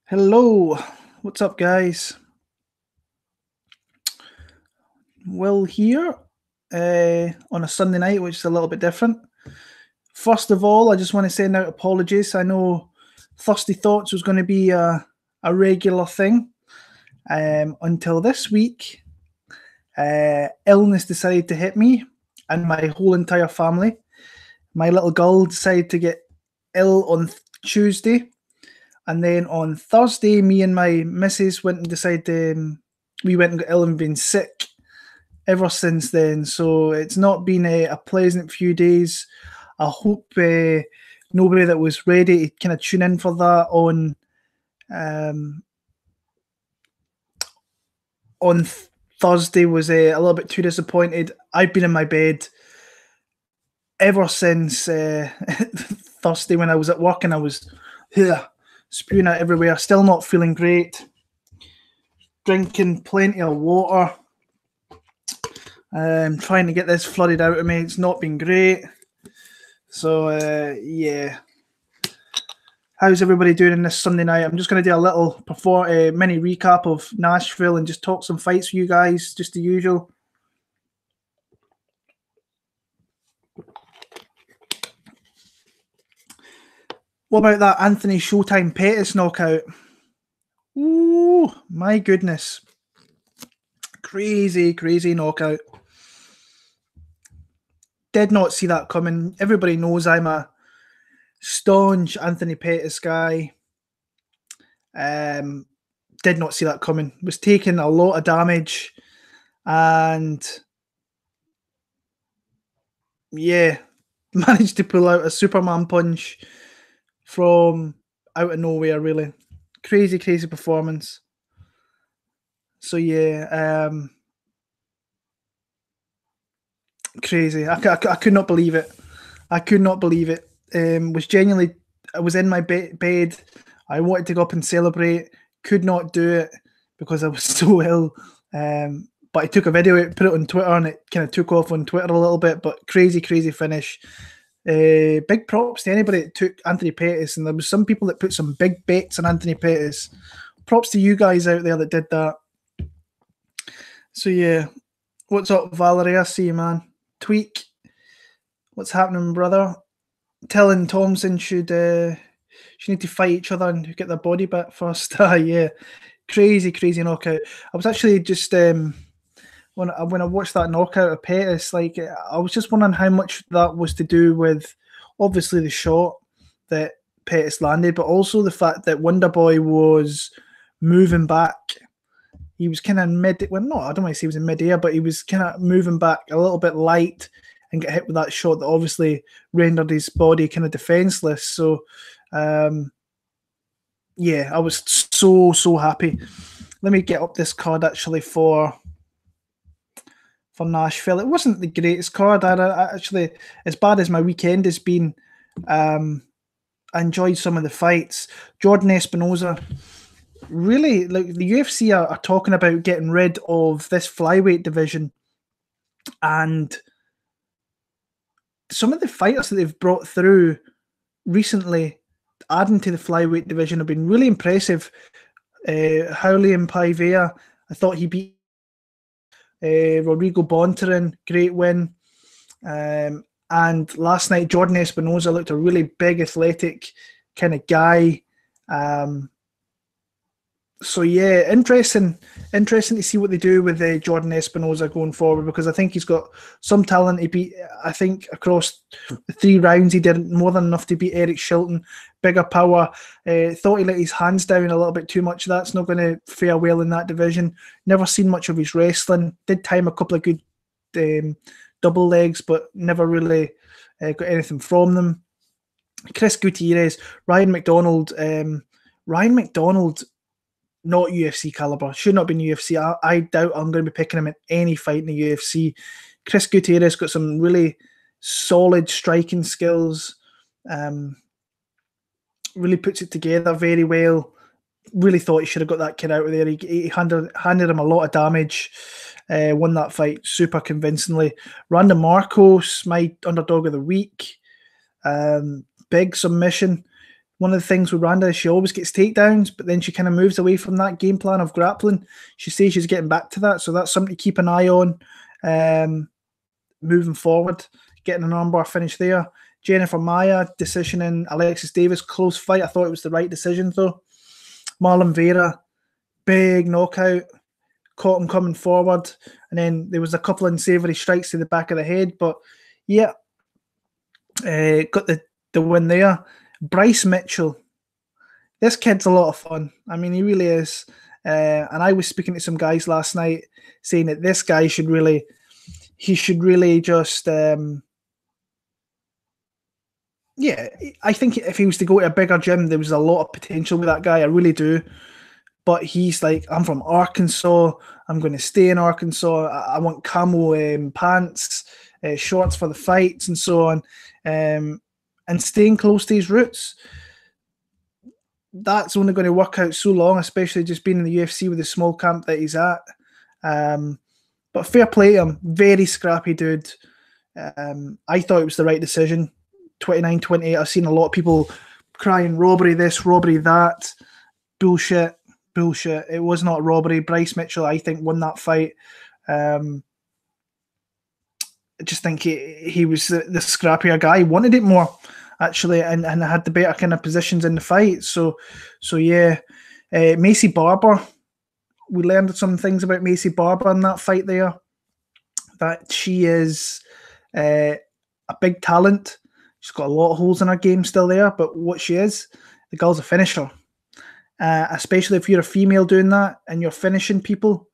Hello, what's up, guys? Will here on a Sunday night, which is a little bit different. First of all, I just want to send out apologies. I know Thirsty Thoughts was going to be a regular thing until this week. Illness decided to hit me and my whole entire family. My little girl decided to get ill on Tuesday. And then on Thursday, me and my missus went and decided we went and got ill and been sick ever since then. So it's not been a pleasant few days. I hope nobody that was ready to kind of tune in for that on Thursday was a little bit too disappointed. I've been in my bed ever since Thursday when I was at work and I was spewing out everywhere. Still not feeling great. Drinking plenty of water. Trying to get this flooded out of me. It's not been great. So, yeah. How's everybody doing in this Sunday night? I'm just going to do a little mini recap of Nashville and just talk some fights for you guys, just the usual. What about that Anthony Showtime Pettis knockout? Ooh, my goodness. Crazy, crazy knockout. Did not see that coming. Everybody knows I'm a staunch Anthony Pettis guy. Did not see that coming. Was taking a lot of damage. And yeah, managed to pull out a Superman punch from out of nowhere, really. Crazy, crazy performance. So yeah, crazy. I could not believe it. I could not believe it. Was genuinely, I was in my bed. I wanted to go up and celebrate. Could not do it because I was so ill. But I took a video, put it on Twitter, and it kind of took off on Twitter a little bit. But crazy, crazy finish. Big props to anybody that took Anthony Pettis, and there was some people that put some big bets on Anthony Pettis. Props to you guys out there that did that. So yeah, what's up, Valerie? I see you, man. Tweak, what's happening, brother? Telling Thompson should need to fight each other and get their body back first. Yeah, crazy, crazy knockout. I was actually just when I watched that knockout of Pettis, like I was just wondering how much that was to do with obviously the shot that Pettis landed, but also the fact that Wonderboy was moving back. He was kind of well, no, I don't want to say he was in mid-air, but he was kind of moving back a little bit light and get hit with that shot that obviously rendered his body kind of defenseless. So, yeah, I was so happy. Let me get up this card actually for Nashville. It wasn't the greatest card. I actually, as bad as my weekend has been, I enjoyed some of the fights. Jordan Espinosa. Really, like the UFC are talking about getting rid of this flyweight division, and some of the fighters that they've brought through recently, adding to the flyweight division, have been really impressive. Raulian Paiva, I thought he beat Rodrigo Bontorin, great win. And last night, Jordan Espinosa looked a really big, athletic kind of guy. So yeah, interesting to see what they do with Jordan Espinosa going forward, because I think he's got some talent. He beat, I think, across the 3 rounds, he did more than enough to beat Eric Shilton. Bigger power. Thought he let his hands down a little bit too much. That's not going to fare well in that division. Never seen much of his wrestling. Did time a couple of good double legs, but never really got anything from them. Chris Gutierrez, Ryan McDonald. Not UFC caliber, should not be in UFC. I doubt I'm going to be picking him in any fight in the UFC. Chris Gutierrez got some really solid striking skills. Really puts it together very well. Really thought he should have got that kid out of there. He handed him a lot of damage. Won that fight super convincingly. Randon Marcos, my underdog of the week. Big submission. one of the things with Randa is she always gets takedowns, but then she kind of moves away from that game plan of grappling. She says she's getting back to that, so that's something to keep an eye on moving forward. Getting an armbar finish there. Jennifer Maia decisioning Alexis Davis, close fight. I thought it was the right decision though. Marlon Vera, big knockout, caught him coming forward, and then there was a couple of unsavory strikes to the back of the head, but yeah, got the win there. Bryce Mitchell, this kid's a lot of fun. I mean, he really is. And I was speaking to some guys last night saying that this guy should really just, yeah, I think if he was to go to a bigger gym, there was a lot of potential with that guy. I really do. But he's like, I'm from Arkansas. I'm going to stay in Arkansas. I want camo pants, shorts for the fights and so on. And staying close to his roots. That's only going to work out so long, especially just being in the UFC with the small camp that he's at. But fair play to him. Very scrappy dude. I thought it was the right decision. 29-28. I've seen a lot of people crying robbery this, robbery that. Bullshit. It was not robbery. Bryce Mitchell, I think, won that fight. I just think he was the scrappier guy. He wanted it more, actually, and had the better kind of positions in the fight. So yeah. Macy Barber, we learned some things about Macy Barber in that fight there. That she is a big talent. She's got a lot of holes in her game still there, but what she is, the girl's a finisher. Especially if you're a female doing that and you're finishing people,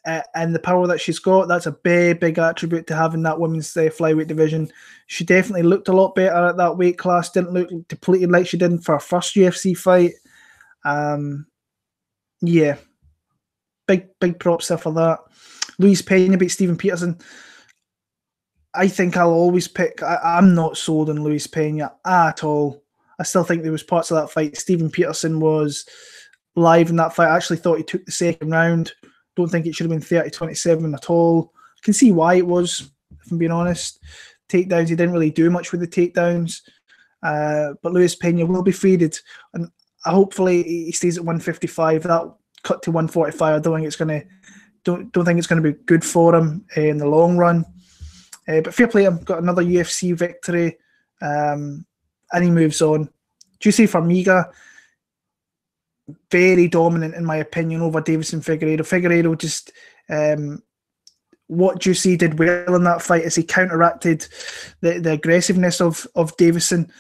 and the power that she's got, that's a big attribute to having that women's flyweight division. She definitely looked a lot better at that weight class, didn't look depleted like she did for her first UFC fight. Yeah, big props there for that. Luis Pena beat Steven Peterson. I think I'll always pick. I'm not sold on Luis Pena at all. I still think there was parts of that fight. Steven Peterson was live in that fight. I actually thought he took the second round. Don't think it should have been 30-27 at all. I can see why it was, if I'm being honest. Takedowns, he didn't really do much with the takedowns. But Luis Pena will be faded. And hopefully he stays at 155. That cut to 145, I don't think it's going to be good for him in the long run. But fair play, I've got another UFC victory. And he moves on. Juicy Formiga, very dominant in my opinion over Davison Figueiredo. Figueiredo just, what Juicy did well in that fight is he counteracted the aggressiveness of Davison,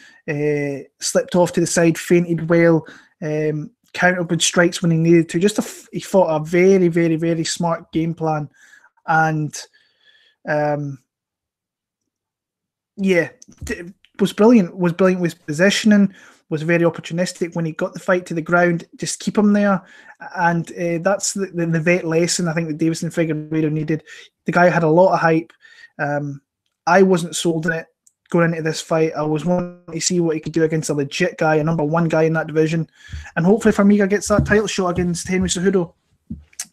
slipped off to the side, fainted well, countered with strikes when he needed to. He fought a very smart game plan, and was brilliant with positioning, was very opportunistic when he got the fight to the ground, just keep him there. And that's the vet lesson I think that Davison Figueiredo needed. The guy had a lot of hype. I wasn't sold on it going into this fight. I was wanting to see what he could do against a legit guy, a number one guy in that division. And hopefully Formiga gets that title shot against Henry Cejudo,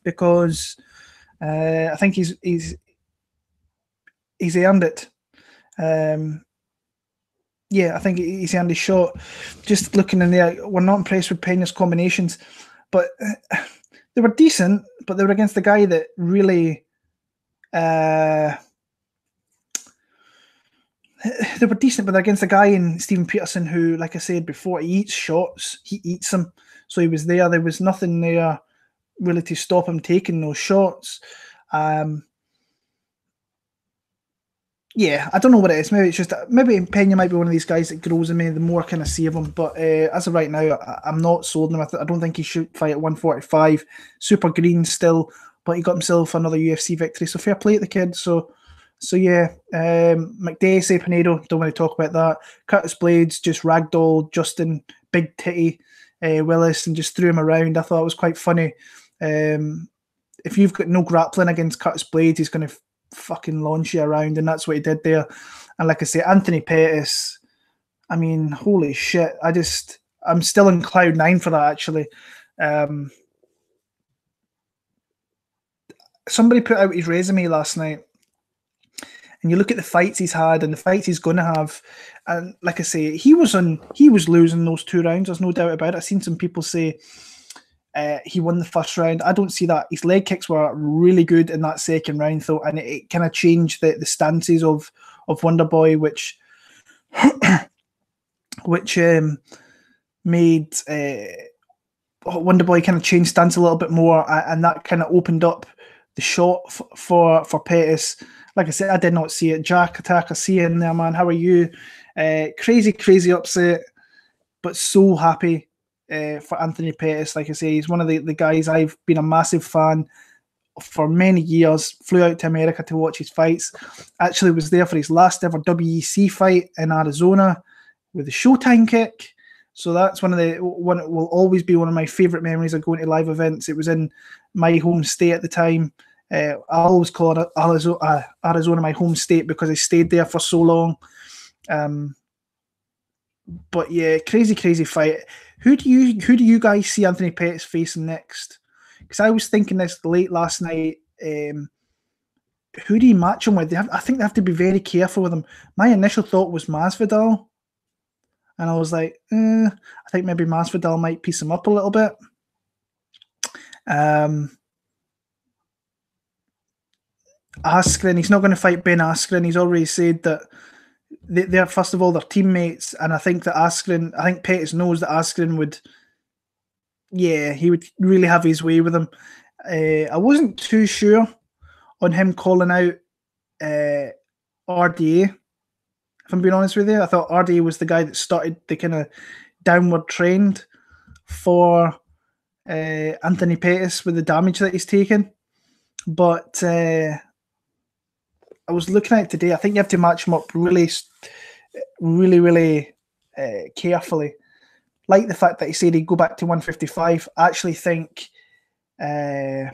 because I think he's earned it. I think he's earned his shot. Just looking in there, we're not impressed with Pena's combinations, but they were decent, but they were against the guy that really they were decent, but they're against a guy in Steven Peterson who, like I said before, he eats shots. He eats them. So he was there. There was nothing there really to stop him taking those shots. I don't know what it is. Maybe Pena might be one of these guys that grows in me the more I kind of see of him. But as of right now, I'm not sold on him. I don't think he should fight at 145. Super green still, but he got himself another UFC victory. So fair play to the kid. So yeah, McDessie, Pinedo, don't want to talk about that. Curtis Blades just ragdoll Justin Big Titty Willis and just threw him around. I thought it was quite funny. If you've got no grappling against Curtis Blades, he's going to fucking launch you around, and that's what he did there. And like I say, Anthony Pettis, I mean, holy shit. I'm still in cloud nine for that, actually. Somebody put out his resume last night, And you look at the fights he's had and the fights he's going to have, and like I say, he was losing those 2 rounds. There's no doubt about it. I've seen some people say he won the first round. I don't see that. His leg kicks were really good in that second round, though, and it kind of changed the stances of Wonderboy, which made Wonderboy kind of change stance a little bit more, and that kind of opened up the shot for Pettis. Like I said, I did not see it. Jack Attack, I see you in there, man. How are you? Crazy upset, but so happy for Anthony Pettis. Like I say, he's one of the guys I've been a massive fan for many years. Flew out to America to watch his fights. Actually was there for his last ever WEC fight in Arizona with the Showtime kick. So that's one will always be one of my favourite memories of going to live events. It was in my home state at the time. I always call it Arizona my home state because I stayed there for so long. But yeah, crazy fight. Who do you guys see Anthony Pettis facing next? Because I was thinking this late last night. Who do you match him with? I think they have to be very careful with him. My initial thought was Masvidal. And I was like, I think maybe Masvidal might piece him up a little bit. Askren, he's not going to fight Ben Askren. He's already said that they're first of all, they're teammates. And I think Pettis knows that Askren would, he would really have his way with him. I wasn't too sure on him calling out RDA. If I'm being honest with you, I thought RDA was the guy that started the kind of downward trend for Anthony Pettis with the damage that he's taken. But I was looking at it today. I think you have to match him up really carefully. Like the fact that he said he'd go back to 155. I actually think him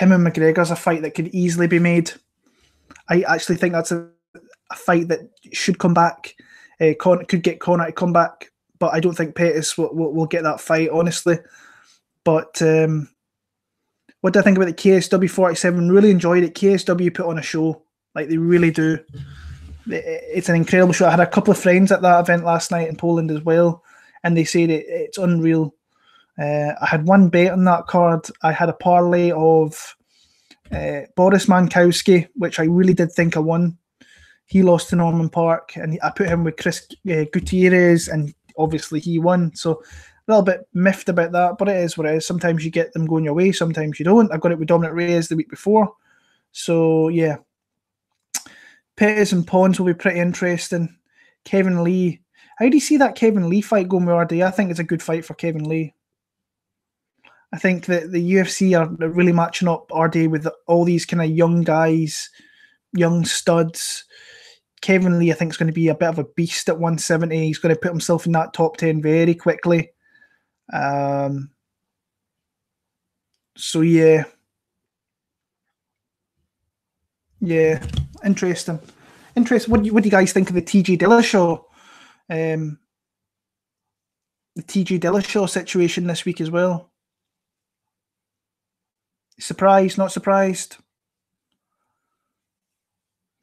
and McGregor's a fight that could easily be made. I actually think that's a fight that should come back. Could get Conor to come back, but I don't think Pettis will get that fight, honestly. But what do I think about the KSW 47? Really enjoyed it. KSW put on a show, like they really do. It's an incredible show. I had a couple of friends at that event last night in Poland as well, and they said it's unreal. I had one bet on that card. I had a parlay of Boris Mankowski, which I really did think I won. He lost to Norman Park, and I put him with Chris Gutierrez, and obviously he won. So a little bit miffed about that, but it is what it is. Sometimes you get them going your way, sometimes you don't. I got it with Dominic Reyes the week before. So, yeah. Pettis and Pons will be pretty interesting. Kevin Lee. How do you see that Kevin Lee fight going with RD? I think it's a good fight for Kevin Lee. I think that the UFC are really matching up RD with all these kind of young guys, young studs. Kevin Lee, I think, is going to be a bit of a beast at 170. He's going to put himself in that top 10 very quickly. So, yeah. Yeah, interesting. What do you guys think of the TJ Dillashaw? The TJ Dillashaw situation this week as well? Surprised, not surprised?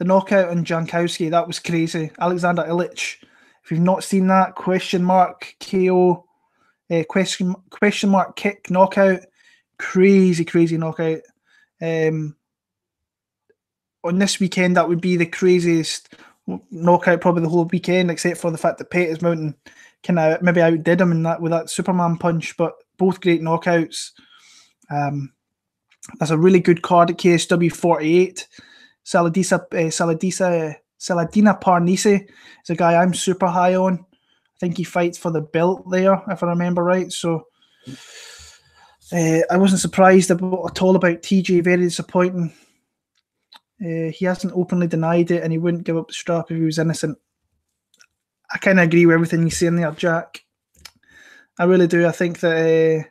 The knockout on Jankowski, that was crazy. Alexander Illich, if you've not seen that, question mark KO, question mark kick knockout, crazy knockout. On this weekend, that would be the craziest knockout probably the whole weekend, except for the fact that Pettis Mountain kind of maybe outdid him in that with that Superman punch, but both great knockouts. That's a really good card at KSW 48. Saladina Parnisi is a guy I'm super high on. I think he fights for the belt there, if I remember right. So I wasn't surprised at all about TJ. Very disappointing. He hasn't openly denied it, and he wouldn't give up the strap if he was innocent. I kind of agree with everything you're saying there, Jack. I really do. I think that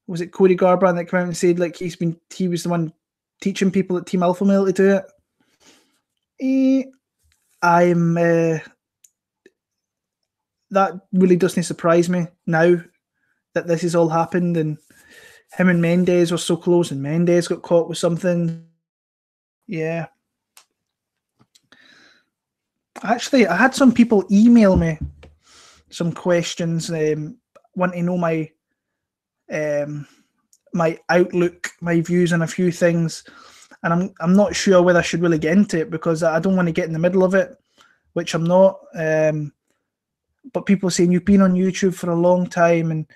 was it Cody Garbrandt that came out and said like he was the one teaching people at Team Alpha Male to do it. That really doesn't surprise me now that this has all happened, and him and Mendez were so close, and Mendez got caught with something. Yeah, Actually, I had some people email me some questions, want to know my outlook, my views on a few things, and I'm not sure whether I should really get into it because I don't want to get in the middle of it, which I'm not. But people saying you've been on YouTube for a long time, and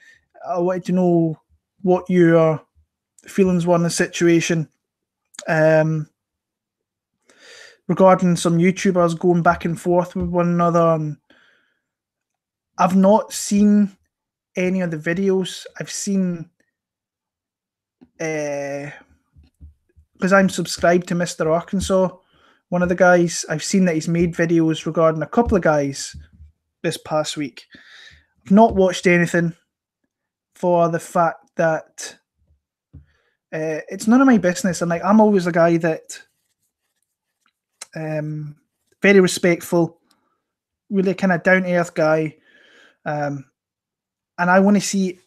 I wanted to know what your feelings were on the situation. Regarding some YouTubers going back and forth with one another, and I've not seen any of the videos. I've seen because I'm subscribed to Mr. Arkansas, one of the guys. I've seen that he's made videos regarding a couple of guys this past week. I've not watched anything for the fact that it's none of my business. And like I'm always a guy that very respectful, really kind of down to earth guy, and I want to see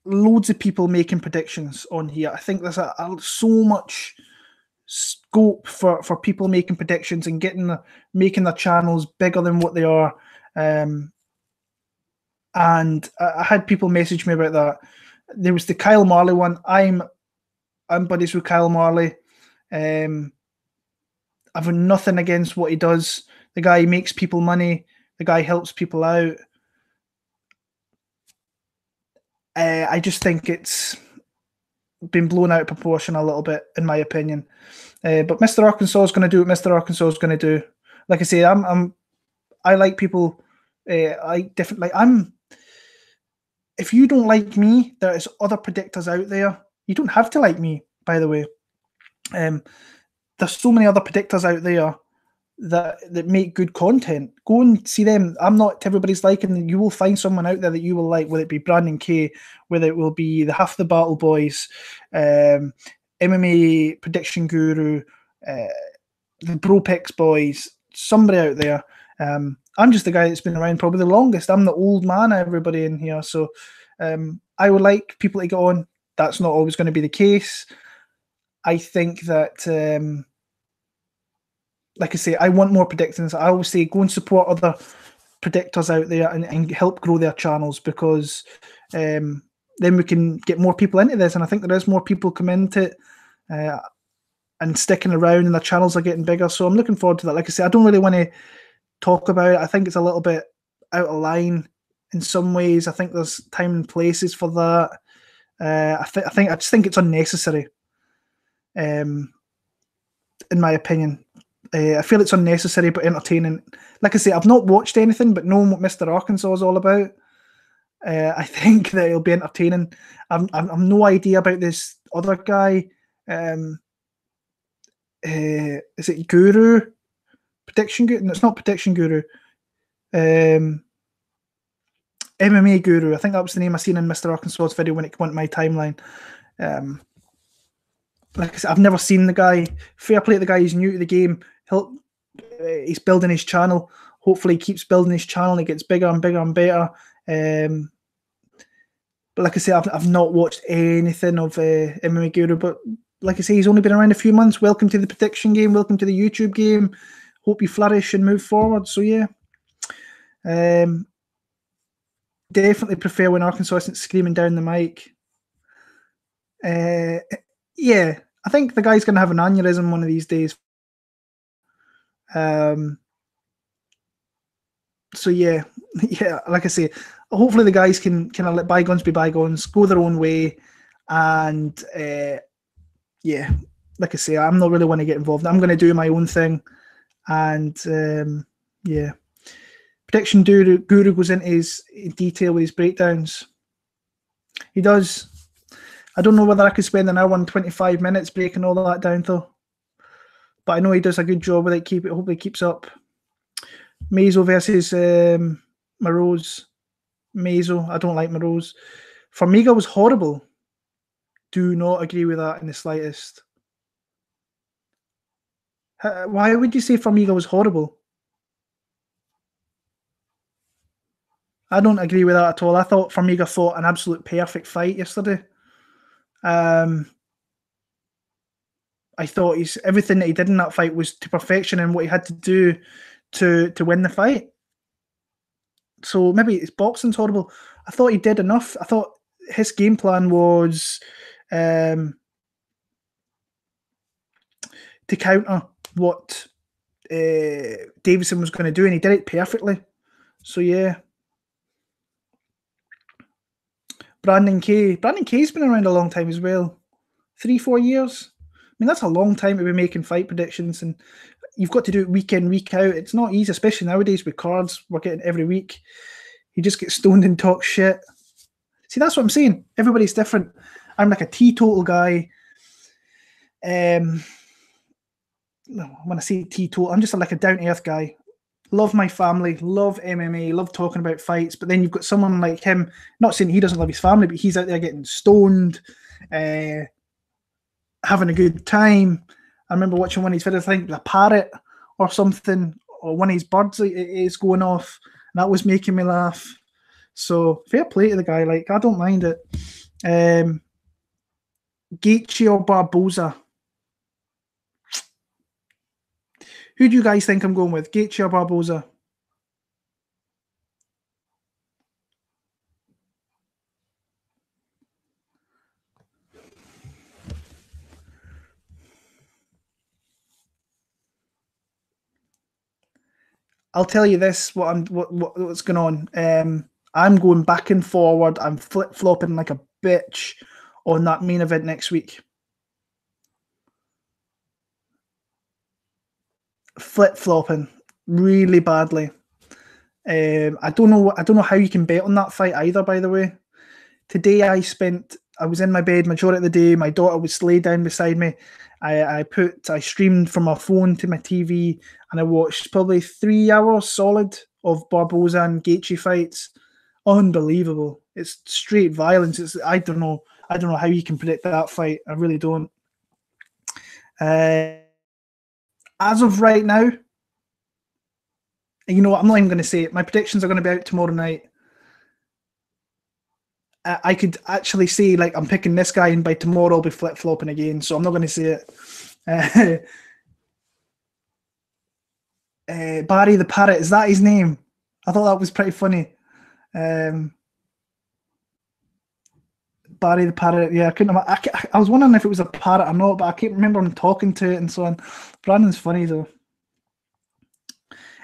loads of people making predictions on here. I think there's so much scope for people making predictions and making their channels bigger than what they are. And I had people message me about that. There was the Kyle Marley one. I'm buddies with Kyle Marley. I've nothing against what he does. The guy makes people money. The guy helps people out. I just think it's been blown out of proportion a little bit, in my opinion. But Mr. Arkansas is going to do what Mr. Arkansas is going to do. Like I say, I like people. I different. Like if you don't like me, there is other predictors out there. You don't have to like me, by the way. There's so many other predictors out there that make good content. Go and see them. I'm not everybody's liking. You will find someone out there that you will like, whether it be Brandon Kay, whether it will be the Half the Battle Boys, MMA Prediction Guru, the Bro Picks Boys, somebody out there. I'm just the guy that's been around probably the longest. I'm the old man, everybody in here. So I would like people to get on. That's not always going to be the case. I think that, like I say, I want more predictions. I always say go and support other predictors out there and help grow their channels, because then we can get more people into this. And I think there is more people coming into it and sticking around, and their channels are getting bigger. So I'm looking forward to that. Like I say, I don't really want to talk about it. I think it's a little bit out of line in some ways. I think there's time and places for that. I just think it's unnecessary. In my opinion, I feel it's unnecessary but entertaining. Like I say, I've not watched anything, but knowing what Mr. Arkansas is all about, I think that it'll be entertaining. I've no idea about this other guy. Is it Guru? Prediction Guru? No, it's not Prediction Guru. MMA Guru. I think that was the name I seen in Mr. Arkansas's video when it went my timeline. Like I said, I've never seen the guy. Fair play to the guy. He's new to the game. He's building his channel. Hopefully, he keeps building his channel and it gets bigger and bigger and better. But like I say, I've not watched anything of MMA Guru. But like I say, he's only been around a few months. Welcome to the prediction game. Welcome to the YouTube game. Hope you flourish and move forward. So yeah, definitely prefer when Arkansas isn't screaming down the mic. Yeah, I think the guy's going to have an aneurysm one of these days. So yeah, like I say, hopefully the guys can kind of let bygones be bygones, go their own way, and yeah, like I say, I'm not really want to get involved. I'm going to do my own thing, and yeah. Prediction Guru goes into his detail with his breakdowns. He does. I don't know whether I could spend an hour and 25 minutes breaking all of that down, though. But I know he does a good job with it. Hopefully, keeps up. Mazo versus Moroz. Mazo. I don't like Moroz. Formiga was horrible. Do not agree with that in the slightest. Why would you say Formiga was horrible? I don't agree with that at all. I thought Formiga fought an absolute perfect fight yesterday. I thought everything that he did in that fight was to perfection, and what he had to do to win the fight. So maybe his boxing's horrible. I thought he did enough. I thought his game plan was to counter what Davison was going to do, and he did it perfectly. So yeah. Brandon Kay's been around a long time as well. 3-4 years. I mean, that's a long time to be making fight predictions, and you've got to do it week in, week out. It's not easy, especially nowadays with cards we're getting every week. You just get stoned and talk shit. See, that's what I'm saying. Everybody's different. I'm like a teetotal guy. When I say teetotal, I'm just like a down-to-earth guy. Love my family, love MMA, love talking about fights. But then you've got someone like him, not saying he doesn't love his family, but he's out there getting stoned, having a good time. I remember watching one of his videos, I think the parrot or something, or one of his birds is going off. And that was making me laugh. So fair play to the guy. Like, I don't mind it. Gaethje or Barboza? Who do you guys think I'm going with? Gaethje or Barboza? I'll tell you this: what's going on. I'm going back and forward. I'm flip flopping like a bitch on that main event next week. Flip flopping really badly. I don't know how you can bet on that fight either. By the way, today I was in my bed majority of the day. My daughter was laid down beside me. I streamed from my phone to my TV, and I watched probably 3 hours solid of Barboza and Gaethje fights. Unbelievable! It's straight violence. I don't know how you can predict that fight. I really don't. As of right now, you know what? I'm not even going to say it. My predictions are going to be out tomorrow night. I could actually say, like, I'm picking this guy, and by tomorrow I'll be flip-flopping again, so I'm not going to say it. Barry the Parrot, is that his name? I thought that was pretty funny. Barry the Parrot, yeah, I was wondering if it was a parrot or not, but I can't remember him talking to it and so on. Brandon's funny, though.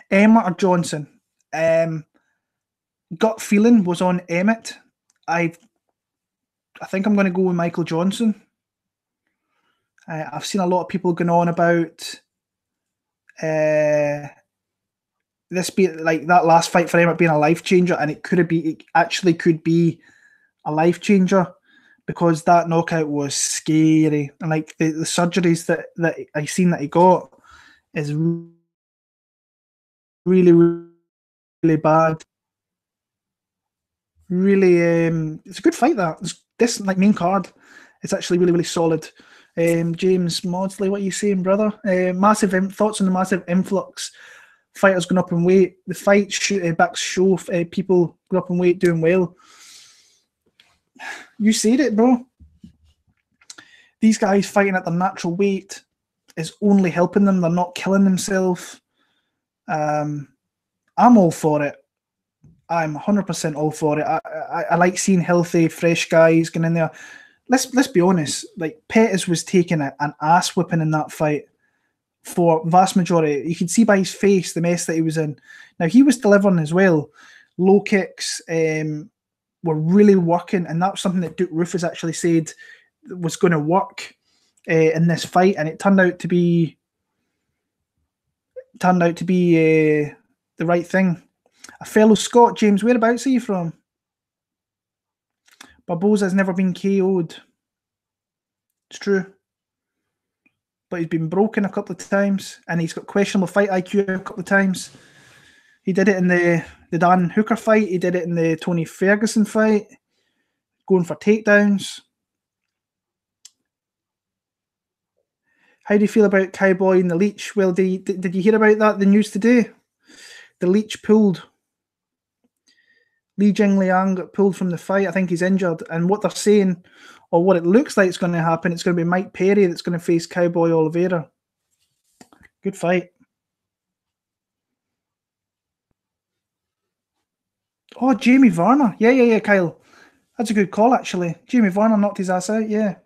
Emmett or Johnson? Gut feeling was on Emmett. I think I'm going to go with Michael Johnson. I've seen a lot of people going on about this being like that last fight for Emmett being a life changer, and it actually could be a life changer because that knockout was scary, and like the surgeries that I seen that he got is really, really bad. Really, it's a good fight. This like main card, it's actually really, really solid. James Maudsley, what are you saying, brother? Massive thoughts on the massive influx. Fighters going up in weight. The fight backs show people going up in weight doing well. You said it, bro. These guys fighting at their natural weight is only helping them. They're not killing themselves. I'm all for it. I'm 100% all for it. I like seeing healthy, fresh guys going in there. Let's be honest. Like Pettis was taking an ass whipping in that fight for vast majority. You could see by his face the mess that he was in. Now he was delivering as well. Low kicks were really working, and that's something that Duke Rufus actually said was going to work in this fight, and it turned out to be the right thing. A fellow Scot, James, whereabouts are you from? Barboza has never been KO'd. It's true. But he's been broken a couple of times, and he's got questionable fight IQ a couple of times. He did it in the Dan Hooker fight. He did it in the Tony Ferguson fight, going for takedowns. How do you feel about Cowboy and the Leech? Well, did you hear about that, the news today? The Leech pulled. Li Jingliang got pulled from the fight. I think he's injured. And what they're saying, or what it looks like is going to happen, it's going to be Mike Perry that's going to face Cowboy Oliveira. Good fight. Oh, Jamie Varner. Yeah, Kyle. That's a good call, actually. Jamie Varner knocked his ass out, yeah.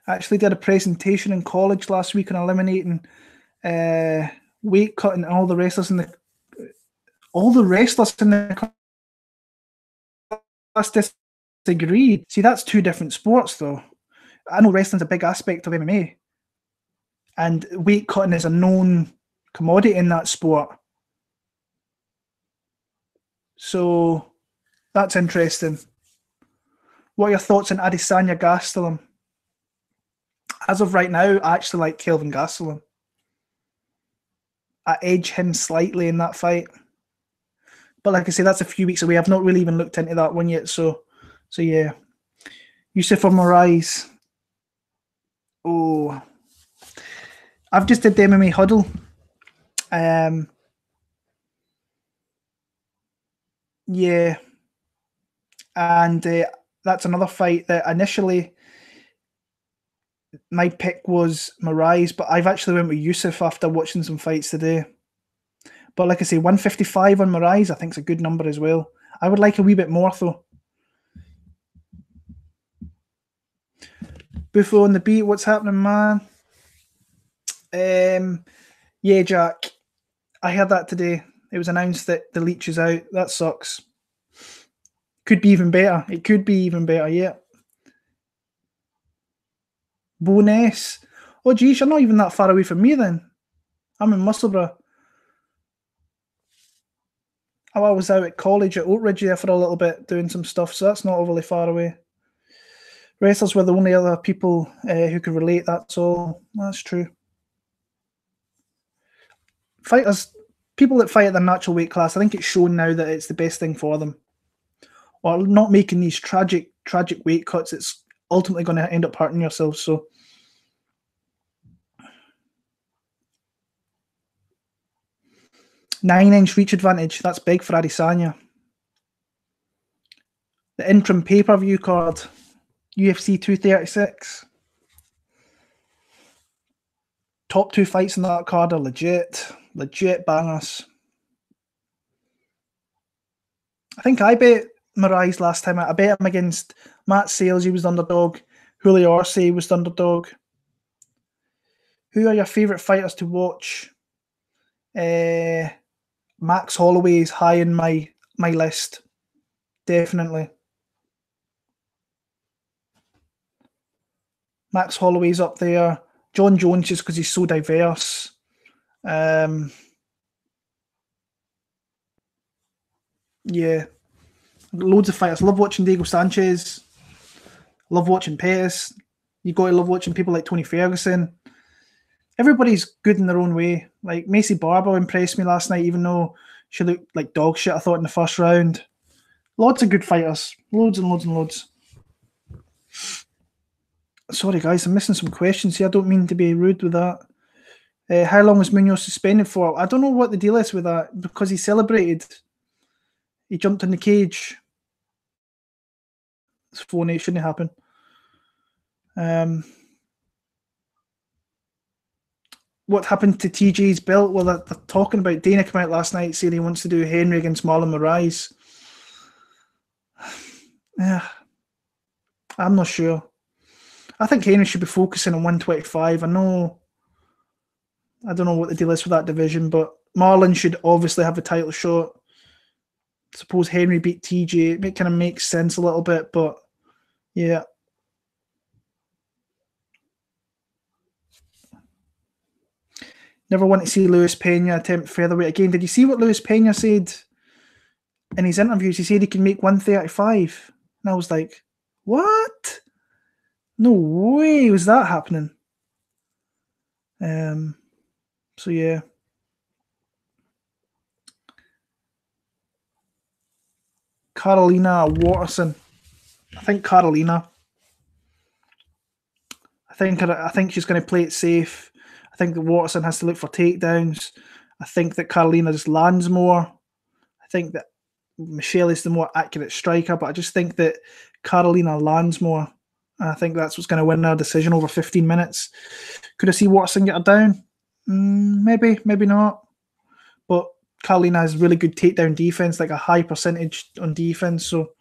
I actually did a presentation in college last week on eliminating weight cutting and all the wrestlers in the class disagreed. See, that's two different sports, though. I know wrestling's a big aspect of MMA, and weight cutting is a known commodity in that sport. So that's interesting. What are your thoughts on Adesanya Gastelum? As of right now, I actually like Kelvin Gastelum. I edge him slightly in that fight. But like I say, that's a few weeks away. I've not really even looked into that one yet. So yeah. Yusufa Moraes. Oh. I've just did the MMA huddle. Yeah. And that's another fight that initially my pick was Moraes, but I've actually went with Yusuf after watching some fights today. But like I say, 155 on Moraes, I think is a good number as well. I would like a wee bit more though. Buffo on the beat, what's happening, man? Yeah, Jack. I heard that today. It was announced that the leech is out. That sucks. Could be even better. It could be even better, yeah. Bonus. Oh, geez, you're not even that far away from me then. I'm in Musselburgh. Oh, I was out at college at Oakridge there for a little bit doing some stuff, so that's not overly far away. Wrestlers were the only other people who could relate, that's all. That's true. Fighters, people that fight at their natural weight class, I think it's shown now that it's the best thing for them. Or not making these tragic weight cuts, it's ultimately going to end up hurting yourself, so... 9-inch reach advantage. That's big for Adesanya. The interim pay-per-view card. UFC 236. Top two fights in that card are legit. Legit bangers. I think I bet Moraes last time. I bet him against Matt Sales. He was the underdog. Julio Arce was the underdog. Who are your favourite fighters to watch? Max Holloway is high in my list. Definitely. Max Holloway's up there. John Jones just because he's so diverse. Yeah. Loads of fighters. Love watching Diego Sanchez. Love watching Pettis. You got to love watching people like Tony Ferguson. Everybody's good in their own way. Like Macy Barber impressed me last night, even though she looked like dog shit, I thought, in the first round. Lots of good fighters. Loads and loads and loads. Sorry, guys, I'm missing some questions here. I don't mean to be rude with that. How long was Munoz suspended for? I don't know what the deal is with that, because he celebrated. He jumped in the cage. It's phony, it shouldn't happen. What happened to TJ's belt? Well, they're talking about Dana came out last night saying he wants to do Henry against Marlon Moraes. Yeah, I'm not sure. I think Henry should be focusing on 125. I don't know what the deal is for that division, but Marlon should obviously have a title shot. Suppose Henry beat TJ. It kind of makes sense a little bit, but yeah. Never want to see Luis Pena attempt featherweight again. Did you see what Luis Pena said in his interviews? He said he can make 135. And I was like, what? No way was that happening. So yeah. Carolina Watterson. I think Carolina. I think she's going to play it safe. I think that Watterson has to look for takedowns. I think that Carolina just lands more. I think that Michelle is the more accurate striker, but I just think that Carolina lands more. And I think that's what's going to win our decision over 15 minutes. Could I see Watterson get her down? Maybe, maybe not. but Carolina has really good takedown defense, like a high percentage on defense. So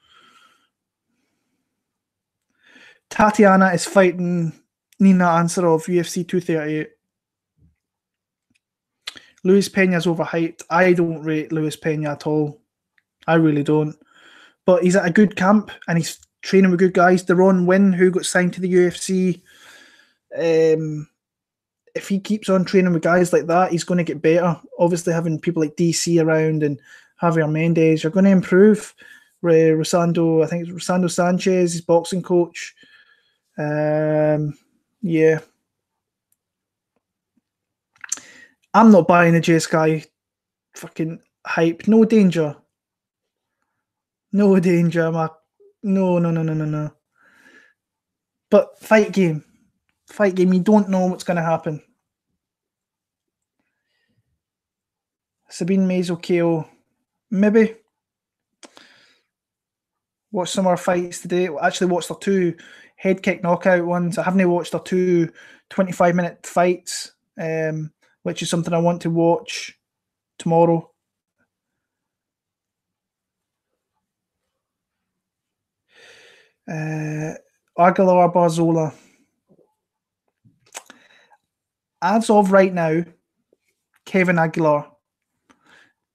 Tatiana is fighting Nina Ansaroff, UFC 238. Luis Peña's overhyped. I don't rate Luis Peña at all. I really don't. But he's at a good camp and he's training with good guys. Deron Wynn, who got signed to the UFC, if he keeps on training with guys like that, he's going to get better. Obviously, having people like DC around and Javier Mendez are going to improve. Rosando, I think it's Rosando Sanchez, his boxing coach. Yeah. I'm not buying the J Sky fucking hype. No danger. No danger, Mark. No. But fight game. Fight game, you don't know what's going to happen. Sabine Mazo KO. Maybe. Watch some of our fights today. Actually watched her 2 head kick knockout ones. I haven't watched her 2 25-minute fights, which is something I want to watch tomorrow. Aguilar Barzola. As of right now, Kevin Aguilar.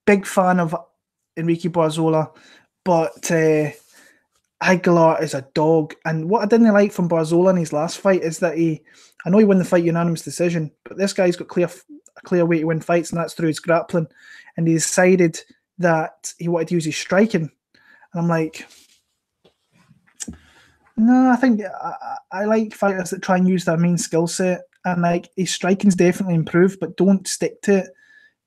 Big fan of Enrique Barzola, but Aguilar is a dog. And what I didn't like from Barzola in his last fight is that I know he won the fight unanimous decision, but this guy's got a clear way to win fights, and that's through his grappling. And he decided that he wanted to use his striking. And I'm like, no, I think I like fighters that try and use their main skill set. And like his striking's definitely improved, but don't stick to it.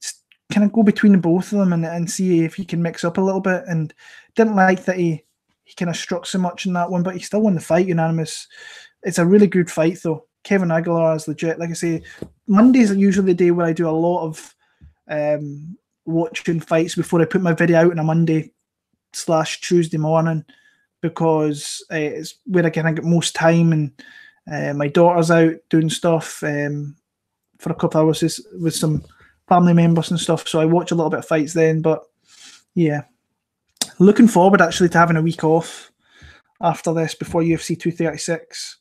Just kind of go between the both of them and see if you can mix up a little bit. And didn't like that he kind of struck so much in that one, but he still won the fight unanimous. It's a really good fight though. Kevin Aguilar is legit. Like I say, Mondays are usually the day where I do a lot of watching fights before I put my video out on a Monday/Tuesday morning, because it's where I can get most time, and my daughter's out doing stuff for a couple of hours with some family members and stuff, so I watch a little bit of fights then. But yeah, looking forward actually to having a week off after this before UFC 236.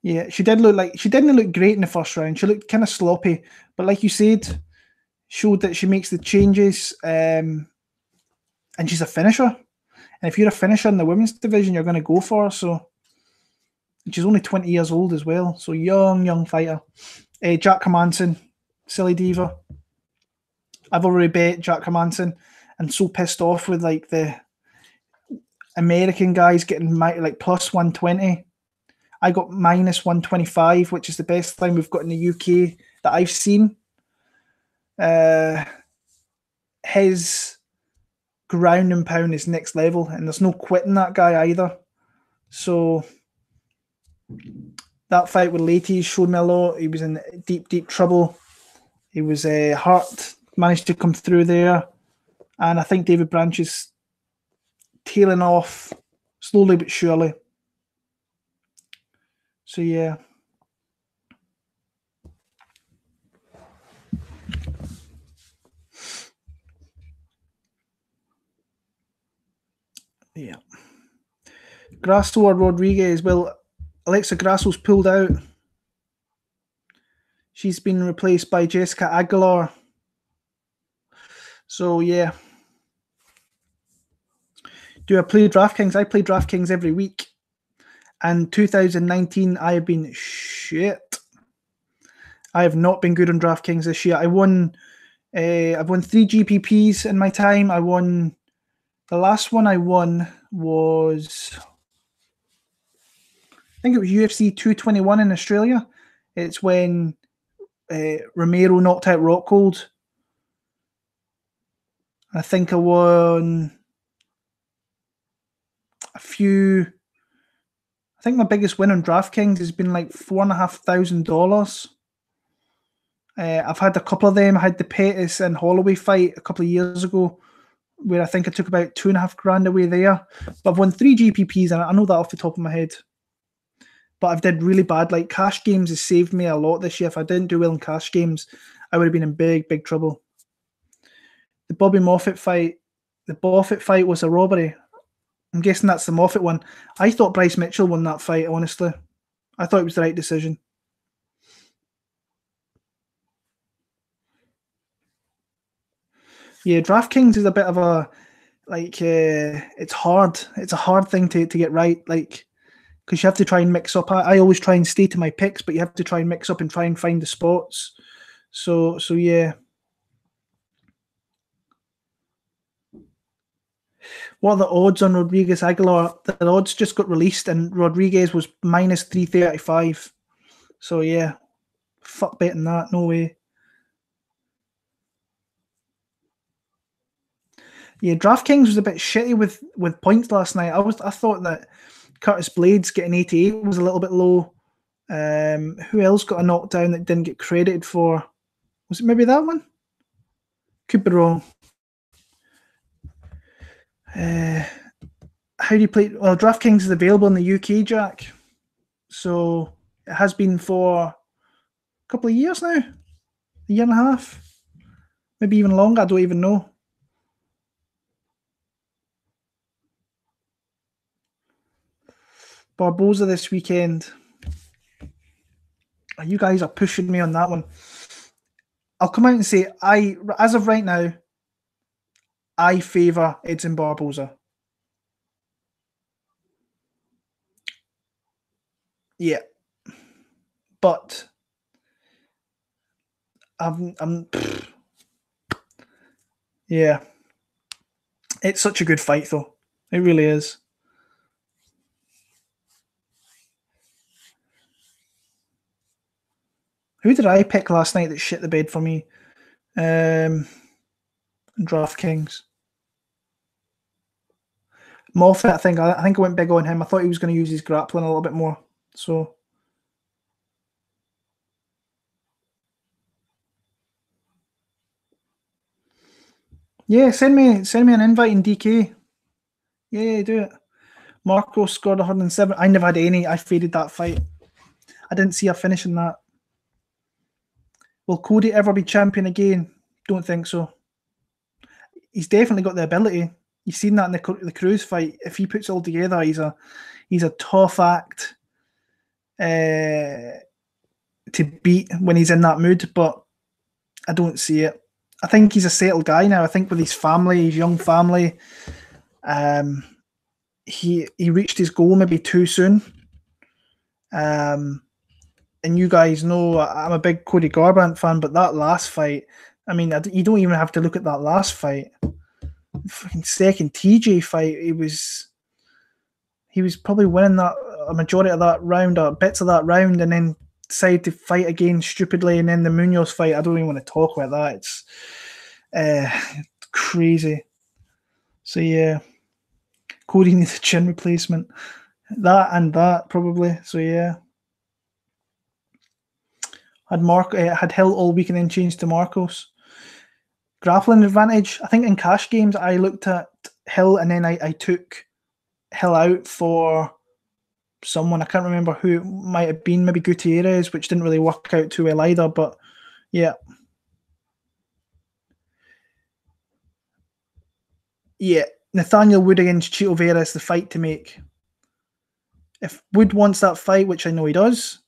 Yeah, she didn't look great in the first round. She looked kind of sloppy, but like you said, showed that she makes the changes, and she's a finisher. And if you're a finisher in the women's division, you're going to go for her. So she's only 20 years old as well, so young fighter. Jack Hermanson, silly diva. I've already bet Jack Hermanson, and so pissed off with like the American guys getting like plus 120. I got minus 125, which is the best line we've got in the UK that I've seen. His ground and pound is next level, and there's no quitting that guy either. So that fight with Latiz showed me a lot. He was in deep trouble. He was hurt, managed to come through there, and I think David Branch is tailing off slowly but surely. So yeah. Yeah. Grasso or Rodriguez? Well, Alexa Grasso's pulled out. She's been replaced by Jessica Aguilar. So yeah. Do I play DraftKings? I play DraftKings every week. And 2019, I have been shit. I have not been good on DraftKings this year. I've won 3 GPPs in my time. The last one I won was, I think it was UFC 221 in Australia. It's when Romero knocked out Rockhold. I think I won a few. I think my biggest win on DraftKings has been like $4,500. I've had a couple of them. I had the Pettis and Holloway fight a couple of years ago, where I think I took about $2,500 away there. But I've won 3 GPPs, and I know that off the top of my head. but I've did really bad. Like cash games has saved me a lot this year. If I didn't do well in cash games, I would have been in big trouble. The Bobby Moffat fight, the Moffat fight was a robbery. I'm guessing that's the Moffat one. I thought Bryce Mitchell won that fight, honestly. I thought it was the right decision. Yeah, DraftKings is a bit of a, like, it's hard. It's a hard thing to get right, like, because you have to try and mix up. I always try and stay to my picks, but you have to try and mix up and try and find the spots. So yeah. What are the odds on Rodriguez Aguilar? The odds just got released, and Rodriguez was minus 335. So yeah, fuck betting that. No way. Yeah, DraftKings was a bit shitty with points last night. I thought that Curtis Blades getting 88 was a little bit low. Who else got a knockdown that didn't get credited for? Was it maybe that one? Could be wrong. How do you play? Well, DraftKings is available in the UK, Jack. So it has been for a couple of years now, a year and a half, maybe even longer. I don't even know. Barboza this weekend. You guys are pushing me on that one. I'll come out and say, as of right now, I favour Edson Barboza. Yeah. But yeah. It's such a good fight, though. It really is. Who did I pick last night that shit the bed for me? DraftKings. Moffat, I think I went big on him. I thought he was going to use his grappling a little bit more. So yeah, send me an invite in DK. Yeah, do it. Marco scored 107. I never had any. I faded that fight. I didn't see her finishing that. Will Cody ever be champion again? Don't think so. He's definitely got the ability. You've seen that in the Cruz fight. If he puts it all together, he's a tough act to beat when he's in that mood. But I don't see it. I think he's a settled guy now. I think with his family, his young family, he reached his goal maybe too soon. And you guys know I'm a big Cody Garbrandt fan, but that last fight, I mean, you don't even have to look at that last fight. The fucking second TJ fight, he was probably winning that a majority of that round or bits of that round, and then decided to fight again stupidly, and then the Munoz fight, I don't even want to talk about that. It's crazy. So yeah, Cody needs a chin replacement. That probably. So yeah. Had Hill all week and then changed to Marcos. Grappling advantage. I think in cash games I looked at Hill and then I took Hill out for someone. I can't remember who it might have been. Maybe Gutierrez, which didn't really work out too well either. But yeah. Yeah. Nathaniel Wood against Chito Vera is the fight to make. If Wood wants that fight, which I know he does,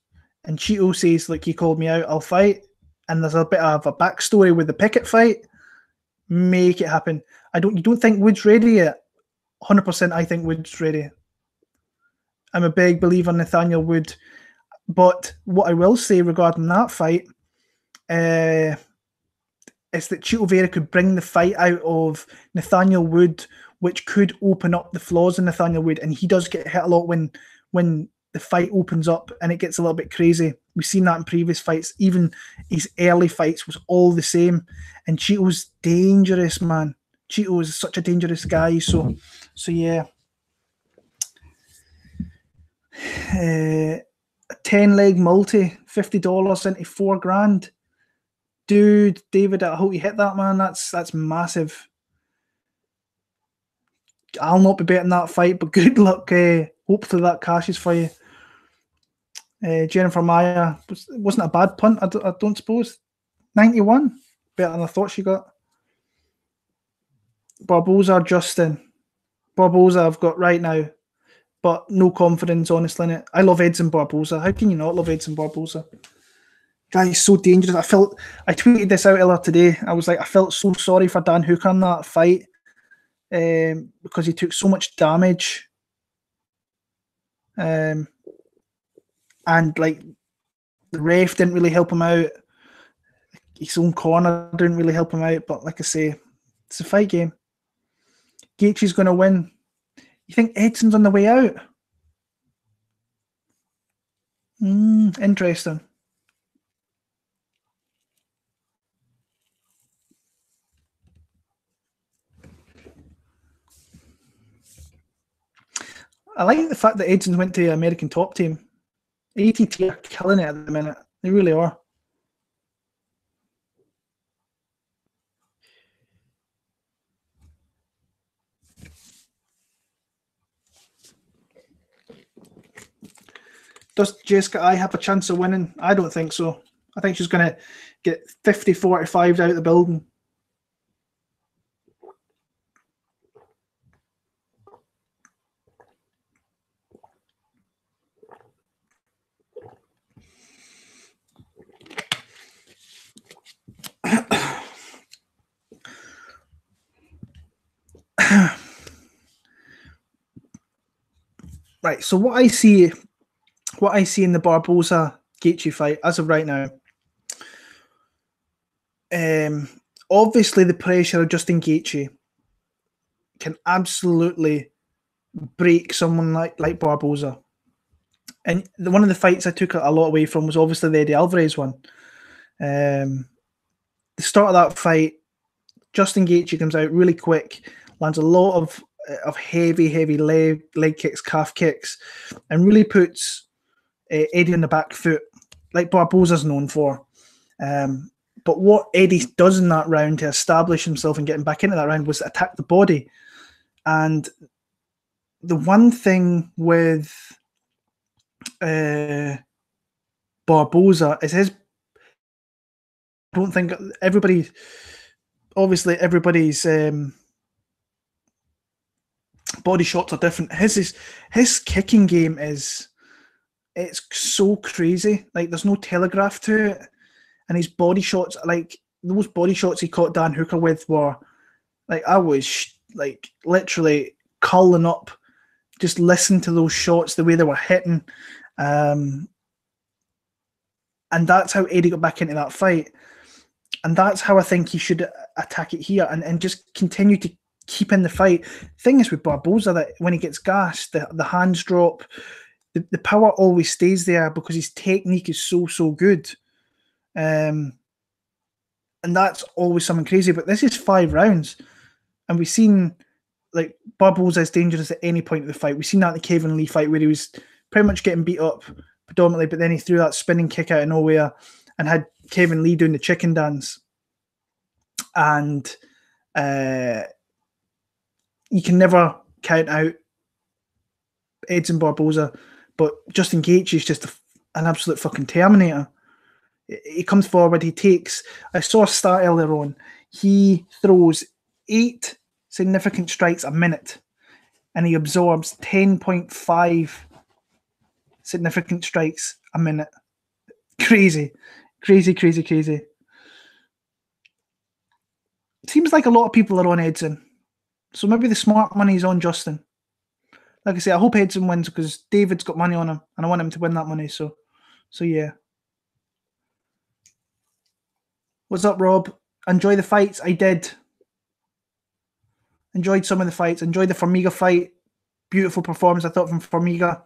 and Chito says, like, he called me out, I'll fight, and there's a bit of a backstory with the Pickett fight, make it happen. You don't think Wood's ready yet? 100% I think Wood's ready. I'm a big believer in Nathaniel Wood. But what I will say regarding that fight is that Chito Vera could bring the fight out of Nathaniel Wood, which could open up the flaws in Nathaniel Wood, and he does get hit a lot when the fight opens up and it gets a little bit crazy. We've seen that in previous fights. Even his early fights was all the same. And Cheeto's dangerous, man. Chito is such a dangerous guy. So yeah. 10-leg multi, $50 into $4,000. Dude, David, I hope you hit that, man. That's massive. I'll not be betting that fight, but good luck. Hopefully that cashes for you. Jennifer Maya wasn't a bad punt, I don't suppose. 91, better than I thought she got. Barboza, Justin. Barboza I've got right now, but no confidence, honestly, in it. I love Edson Barboza. How can you not love Edson Barboza? Guy is so dangerous. I tweeted this out earlier today. I was like, I felt so sorry for Dan Hooker in that fight because he took so much damage. And like the ref didn't really help him out. His own corner didn't really help him out. But like I say, it's a fight game. Gaethje's going to win. You think Edson's on the way out? Interesting. I like the fact that Edson went to the American Top Team. ATT are killing it at the minute. They really are. Does Jessica I have a chance of winning? I don't think so. I think she's going to get 50-45 out of the building. Right, so what I see in the Barboza Gaethje fight as of right now, obviously the pressure of Justin Gaethje can absolutely break someone like Barboza. And one of the fights I took a lot away from was obviously the Eddie Alvarez one. The start of that fight, Justin Gaethje comes out really quick, lands a lot of heavy leg kicks, calf kicks, and really puts Eddie on the back foot, like Barboza's known for. But what Eddie does in that round to establish himself and getting back into that round was attack the body. And the one thing with Barboza is his. I don't think everybody's body shots are different. His kicking game it's so crazy. Like there's no telegraph to it, and his body shots, like those body shots he caught Dan Hooker with, were like I was like literally curling up. Just listen to those shots, the way they were hitting, and that's how Eddie got back into that fight. And that's how I think he should attack it here and just continue to keep in the fight. Thing is with Barboza that when he gets gassed, the hands drop, the power always stays there because his technique is so good. And that's always something crazy. But this is 5 rounds. And we've seen like Barboza is dangerous at any point of the fight. We've seen that in the Kevin Lee fight where he was pretty much getting beat up predominantly, but then he threw that spinning kick out of nowhere and had Kevin Lee doing the chicken dance. And you can never count out Edson Barboza, but Justin Gaethje is just an absolute fucking Terminator. He comes forward, he takes... I saw a stat earlier on. He throws 8 significant strikes a minute, and he absorbs 10.5 significant strikes a minute. Crazy. Seems like a lot of people are on Edson. So maybe the smart money is on Justin. Like I say, I hope Edson wins because David's got money on him and I want him to win that money. So yeah. What's up, Rob? Enjoy the fights? I did. Enjoyed some of the fights. Enjoyed the Formiga fight. Beautiful performance, I thought, from Formiga.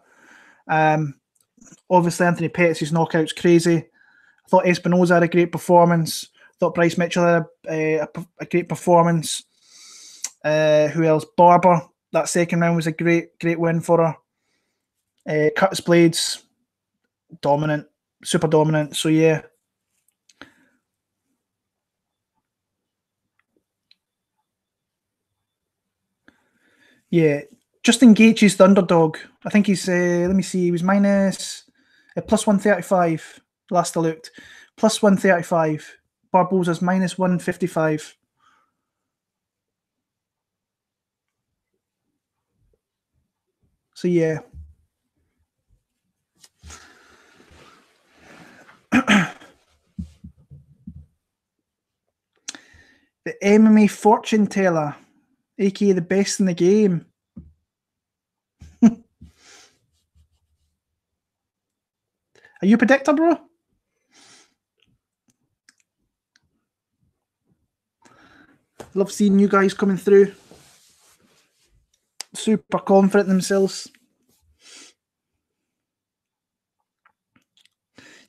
Obviously, Anthony Pettis' knockout's crazy. I thought Espinosa had a great performance. I thought Bryce Mitchell had a great performance. Who else? Barber. That second round was a great win for her. Curtis Blades, dominant, super dominant. So yeah. Yeah, Justin Gaethje's the underdog. I think he's, let me see, he was minus Plus 135. Last I looked. Plus 135. Barboza's minus 155. So yeah. The MMA fortune teller, aka the best in the game. Are you a predictor, bro? Love seeing you guys coming through. Super confident themselves.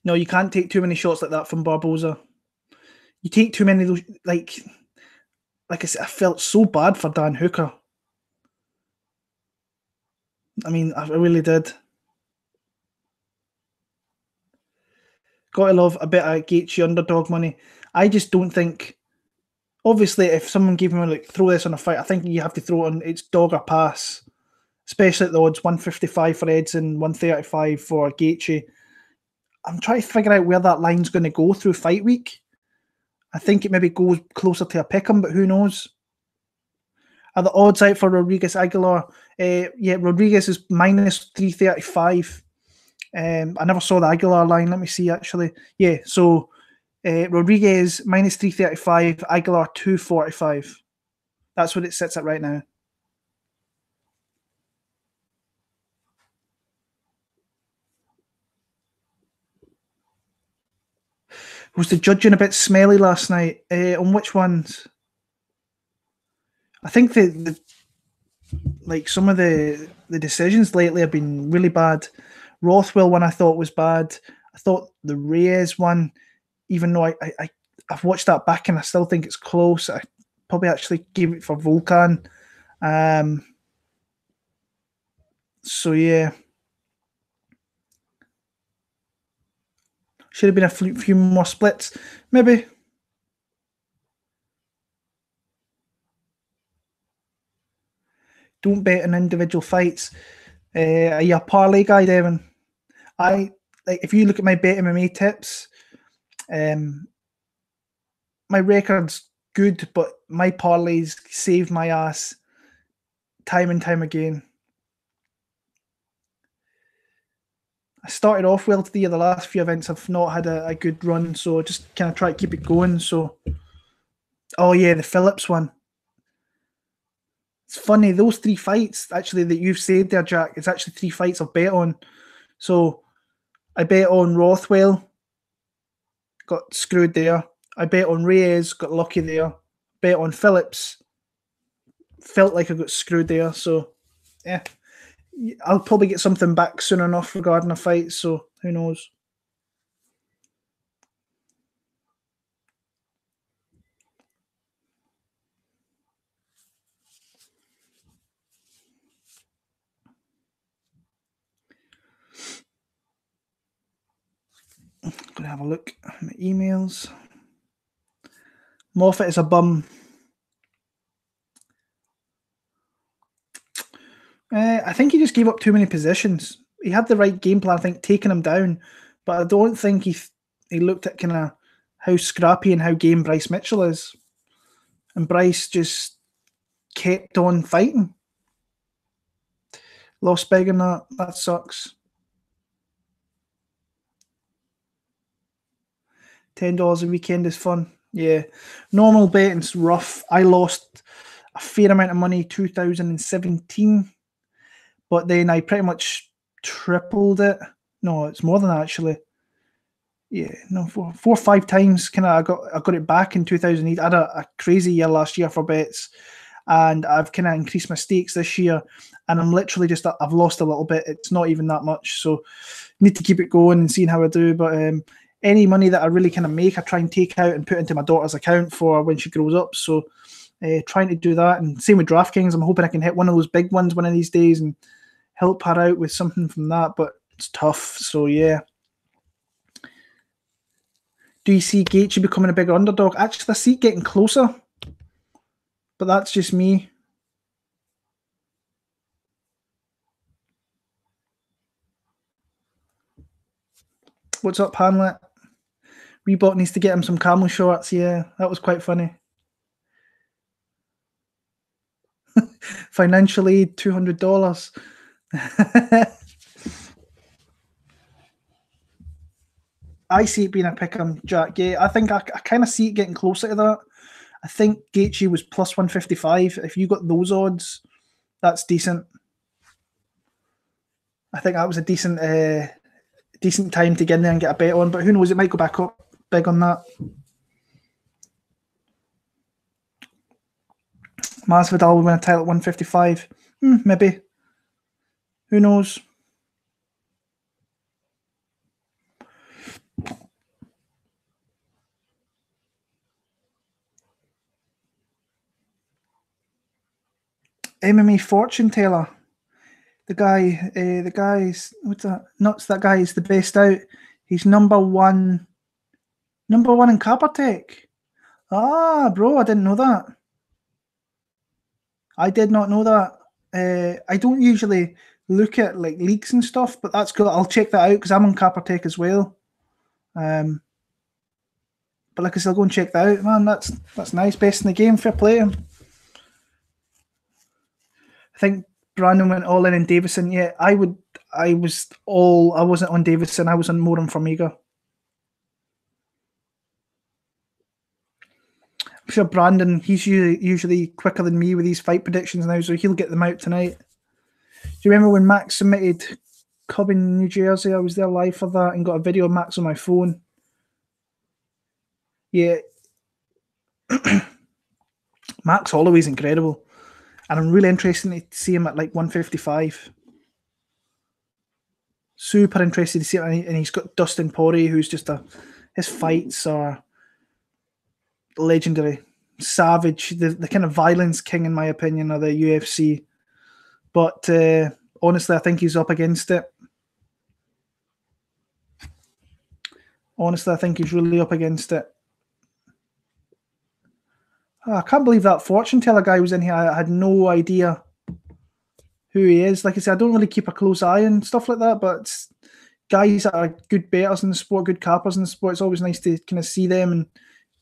No, you can't take too many shots like that from Barboza. You take too many of those, like I said, I felt so bad for Dan Hooker. I mean, I really did. Gotta love a bit of Gaethje underdog money. I just don't think. Obviously, if someone gave me like throw this on a fight, I think you have to throw it on. It's dog or pass, especially at the odds 155 for Edson, 135 for Gaethje. I'm trying to figure out where that line's going to go through fight week. I think it maybe goes closer to a pick'em, but who knows? Are the odds out for Rodriguez Aguilar? Yeah, Rodriguez is minus 335. I never saw the Aguilar line. Let me see, actually. Yeah, so Rodriguez minus 335, Aguilar 245. That's what it sits at right now. Was the judging a bit smelly last night? On which ones? I think like some of the decisions lately have been really bad. Rothwell one I thought was bad. I thought the Reyes one, even though I've watched that back and I still think it's close. I probably actually gave it for Volkan. So yeah, should have been a few more splits, maybe. Don't bet on individual fights. Are you a parlay guy, Devin? If you look at my bet MMA tips, my record's good, but my parlays save my ass time and time again. I started off well today. The last few events have not had a good run, so just kind of try to keep it going. So, oh yeah, the Phillips one. It's funny, those 3 fights actually that you've said there, Jack. It's actually 3 fights I've bet on. So I bet on Rothwell, got screwed there. I bet on Reyes, got lucky there. Bet on Phillips, felt like I got screwed there. So yeah, I'll probably get something back soon enough regarding a fight. So who knows? I'm gonna have a look at my emails. Moffat is a bum. I think he just gave up too many positions. He had the right game plan, I think, taking him down, but I don't think he looked at kind of how scrappy and how game Bryce Mitchell is, and Bryce just kept on fighting. Lost big in that. That sucks. $10 a weekend is fun. Yeah, normal betting's rough. I lost a fair amount of money 2017, but then I pretty much tripled it. No, it's more than that actually. Yeah, no, 4 or 5 times. Kind of, I got it back in 2008. I had a crazy year last year for bets, and I've kind of increased my stakes this year, and I'm literally just I've lost a little bit. It's not even that much, so need to keep it going and seeing how I do. But any money that I really kind of make, I try and take out and put into my daughter's account for when she grows up. So trying to do that, and same with DraftKings. I'm hoping I can hit one of those big ones one of these days and help her out with something from that. But it's tough. So yeah. Do you see Gaethje becoming a bigger underdog? Actually, I see it getting closer, but that's just me. What's up, Hamlet? Reebok needs to get him some camo shorts. Yeah, that was quite funny. Financial aid, $200. I see it being a pick 'em, Jack. Yeah, I think I kind of see it getting closer to that. I think Gaethje was plus 155. If you got those odds, that's decent. I think that was a decent time to get in there and get a bet on. But who knows? It might go back up big on that. Masvidal will win a title at 155. Maybe. Who knows? MMA fortune teller. The guy's what's that? Nuts. That guy is the best out. He's number one in Capertech. Ah, bro, I didn't know that. I did not know that. I don't usually look at like leaks and stuff, but that's good. I'll check that out because I'm on Capertech as well. But like I said, I'll go and check that out, man. That's nice. Best in the game. Fair play. I think Brandon went all in Davison. Yeah, I wasn't on Davison. I was on more on Formiga. I'm sure Brandon, he's usually quicker than me with these fight predictions now, so he'll get them out tonight. Do you remember when Max submitted Cub in New Jersey? I was there live for that and got a video of Max on my phone. Yeah. Max Holloway's incredible. And I'm really interested to see him at like 155. Super interested to see him. And he's got Dustin Poirier, who's just his fights are legendary. Savage, the kind of violence king, in my opinion, of the UFC. But honestly, I think he's up against it. Honestly, I think he's really up against it. Oh, I can't believe that fortune teller guy was in here. I had no idea who he is. Like I said, I don't really keep a close eye on stuff like that, but guys that are good bettors in the sport, good cappers in the sport, it's always nice to kind of see them and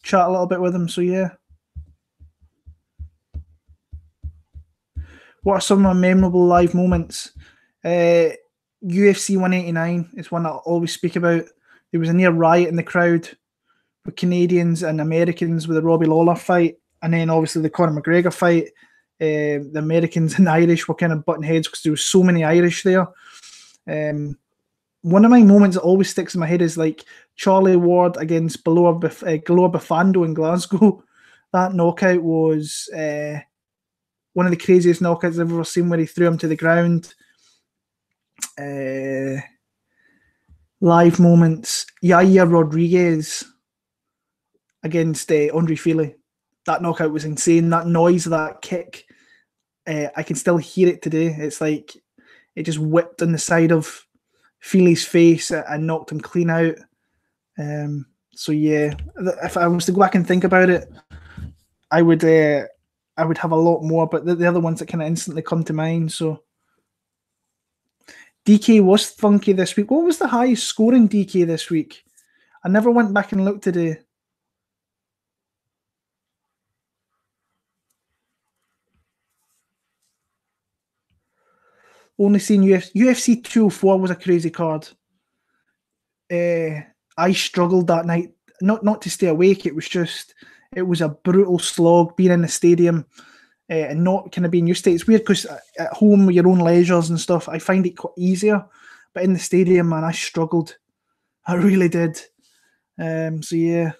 chat a little bit with them. So yeah. What are some of my memorable live moments? UFC 189 is one I'll always speak about. There was a near riot in the crowd with Canadians and Americans with the Robbie Lawler fight, and then obviously the Conor McGregor fight. The Americans and the Irish were kind of butting heads because there was so many Irish there. One of my moments that always sticks in my head is like Charlie Ward against Galore Bufando in Glasgow. That knockout was one of the craziest knockouts I've ever seen, where he threw him to the ground. Live moments. Yair Rodriguez against Andre Fili. That knockout was insane. That noise of that kick, I can still hear it today. It's like it just whipped on the side of Fili's face and knocked him clean out. So yeah, if I was to go back and think about it, I would have a lot more, but the other ones that kind of instantly come to mind. So DK was funky this week. What was the highest scoring DK this week? I never went back and looked today. Only seen UFC 204 was a crazy card. I struggled that night, not to stay awake. It was a brutal slog being in the stadium and not kind of being used to it. It's weird because at home with your own leisures and stuff, I find it quite easier. But in the stadium, man, I struggled. I really did. So yeah.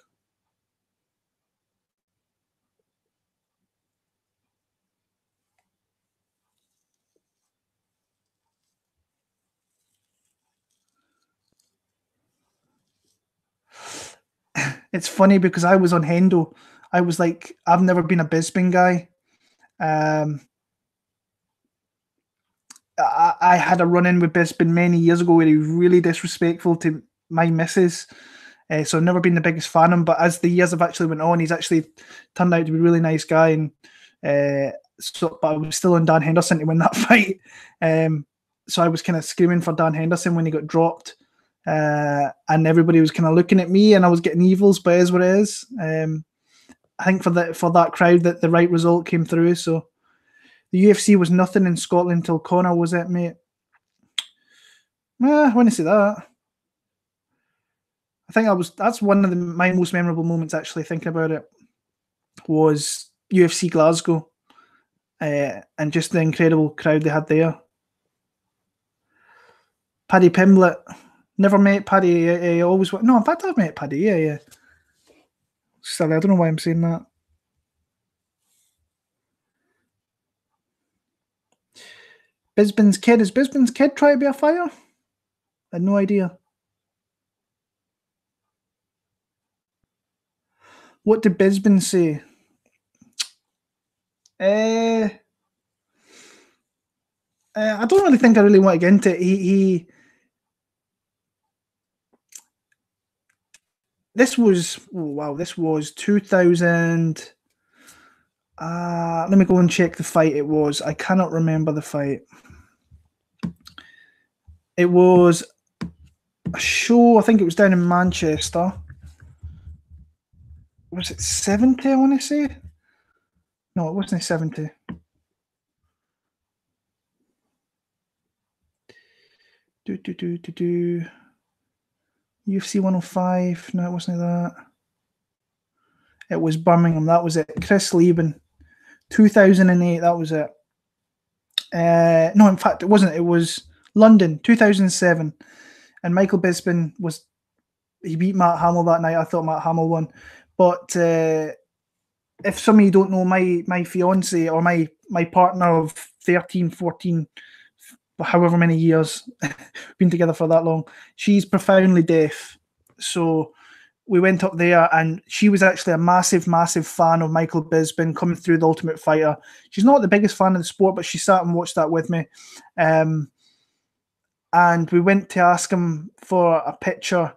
It's funny because I was on Hendo. I was like, I've never been a Bisping guy. I had a run-in with Bisping many years ago where he was really disrespectful to my missus. So I've never been the biggest fan of him. But as the years have actually went on, he's actually turned out to be a really nice guy. And but I was still on Dan Henderson to win that fight. So I was kind of screaming for Dan Henderson when he got dropped. and everybody was kind of looking at me, and I was getting evils, but it is what it is. I think for that crowd, that the right result came through. So the UFC was nothing in Scotland until Connor was it, mate. I want to say that. I think that's one of my most memorable moments, actually, thinking about it, was UFC Glasgow, and just the incredible crowd they had there. Paddy Pimblett. Never met Paddy. I always no. In fact, I've met Paddy. Yeah. Sorry, I don't know why I'm saying that. Bisbin's kid. Is Bisbin's kid trying to be a fighter? I had no idea. What did Bisbin say? I don't really think I really want to get into it. This was 2000. Let me go and check the fight it was. I cannot remember the fight. It was a show, I think it was down in Manchester. Was it 70, I want to say? No, it wasn't 70. UFC 105. No, it wasn't that. It was Birmingham. That was it. Chris Lieben. 2008. That was it. No, in fact, it wasn't. It was London, 2007. And Michael Bisping he beat Matt Hamill that night. I thought Matt Hamill won. But if some of you don't know, my fiance, or my partner of 13, 14, however many years, been together for that long, she's profoundly deaf. So we went up there, and she was actually a massive, massive fan of Michael Bisping coming through The Ultimate Fighter. She's not the biggest fan of the sport, but she sat and watched that with me. And we went to ask him for a picture.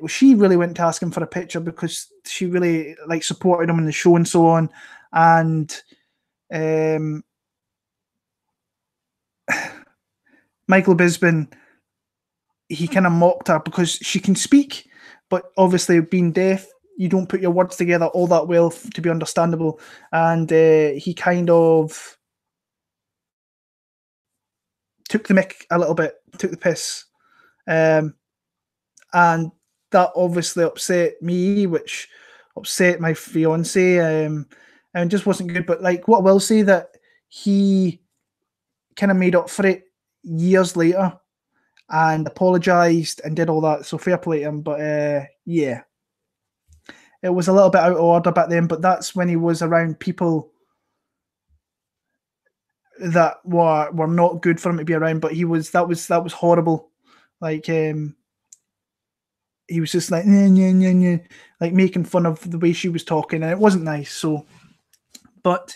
She really went to ask him for a picture because she really supported him in the show and so on. And Michael Bisping, he kind of mocked her because she can speak, but obviously being deaf, you don't put your words together all that well to be understandable. And he kind of took the mick a little bit, took the piss. And that obviously upset me, which upset my fiance, and just wasn't good. But what I will say, that he kind of made up for it years later and apologised and did all that. So fair play to him. But yeah, it was a little bit out of order back then. But that's when he was around people that were not good for him to be around. But that was horrible. He was just making fun of the way she was talking, and it wasn't nice. So, but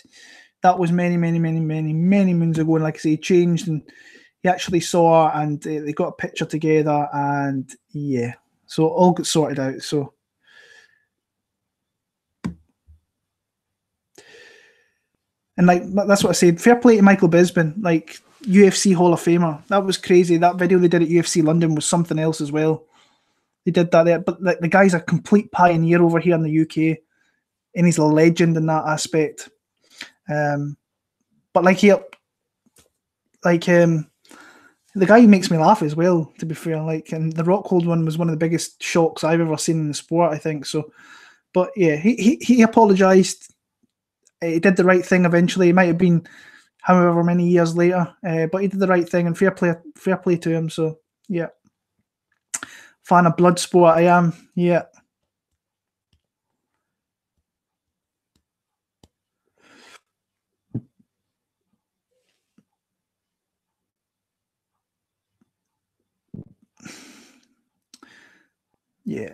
that was many moons ago, and like I say, he changed, and he actually saw her, and they got a picture together, and yeah, so all got sorted out. So, and that's what I said. Fair play to Michael Bisping, UFC Hall of Famer. That was crazy. That video they did at UFC London was something else as well. They did that there, but the guy's a complete pioneer over here in the UK, and he's a legend in that aspect. But the guy makes me laugh as well, to be fair. And the Rockhold one was one of the biggest shocks I've ever seen in the sport, I think. So, but yeah, he apologised. He did the right thing eventually. It might have been however many years later, but he did the right thing, and fair play to him. So yeah. Fan of blood sport, I am. Yeah. Yeah.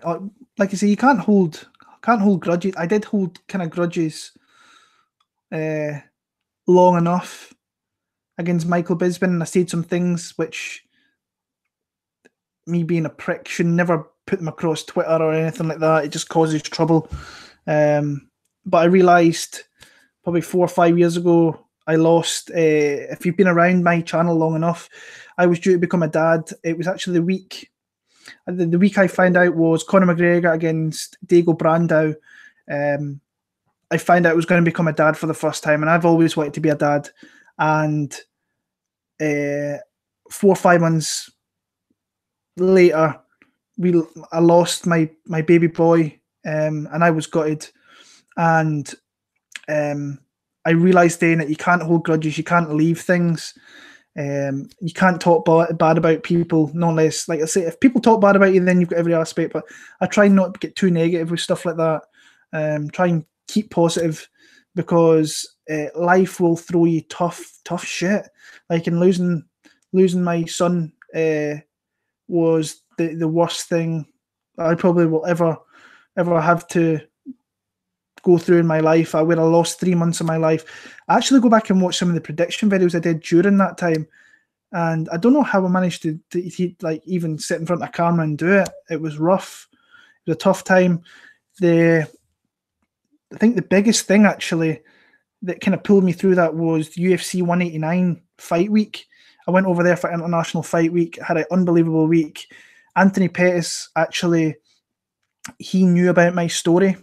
Like I say, you can't hold grudges. I did hold kind of grudges long enough against Michael Bisping, and I said some things which, me being a prick, should never put them across Twitter or anything like that. It just causes trouble. But I realised probably 4 or 5 years ago, I lost. If you've been around my channel long enough, I was due to become a dad. It was actually the week The week I found out was Conor McGregor against Diego Brandao. I found out I was going to become a dad for the first time, and I've always wanted to be a dad. And 4 or 5 months later, I lost my baby boy, and I was gutted. And I realised then that you can't hold grudges, you can't leave things. You can't talk bad about people, not unless, like I say, if people talk bad about you, then you've got every aspect. But I try not to get too negative with stuff like that. Try and keep positive, because life will throw you tough shit. Like, in losing my son was the worst thing I probably will ever have to go through in my life. I would have lost 3 months of my life. I actually go back and watch some of the prediction videos I did during that time, and I don't know how I managed to like even sit in front of a camera and do it. It was rough. It was a tough time. I think the biggest thing actually that kind of pulled me through that was UFC 189 fight week. I went over there for International Fight Week, had an unbelievable week. Anthony Pettis, actually, he knew about my story.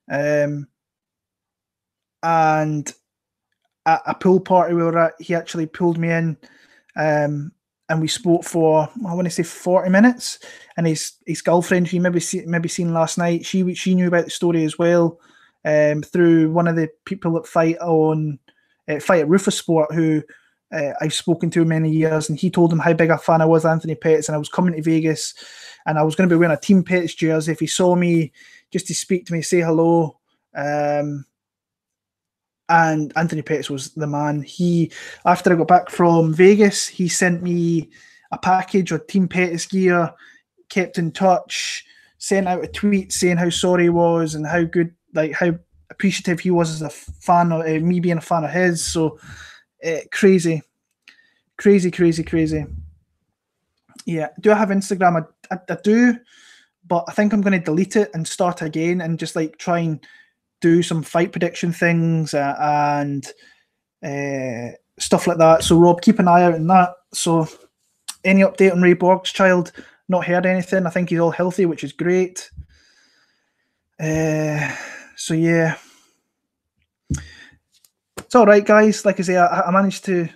And at a pool party we were at, he actually pulled me in, and we spoke for, I want to say, 40 minutes. And his girlfriend, who you maybe seen last night, she knew about the story as well, through one of the people that fight at Rufus Sport, who I've spoken to many years, and he told him how big a fan I was of Anthony Pettis, and I was coming to Vegas, and I was going to be wearing a Team Pettis jersey if he saw me, just to speak to me, say hello. And Anthony Pettis was the man. After I got back from Vegas, he sent me a package of Team Pettis gear, kept in touch, sent out a tweet saying how sorry he was and how good, like how appreciative he was as a fan of me being a fan of his. So crazy. Yeah. Do I have Instagram? I do, but I think I'm going to delete it and start again and just like try and do some fight prediction things and stuff like that. So Rob, keep an eye out on that. So any update on Ray Borg's Not heard anything. I think he's all healthy, which is great. So yeah, it's all right, guys. Like I say, I managed to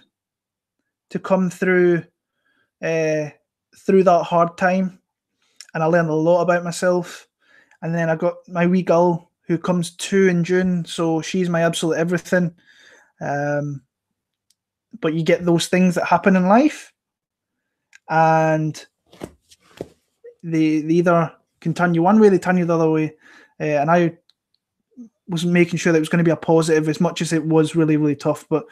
come through that hard time, and I learned a lot about myself. And then I got my wee girl, who comes 2 in June, so she's my absolute everything. But you get those things that happen in life, and they either can turn you one way, they turn you the other way. And I was making sure that it was going to be a positive, as much as it was really, really tough. But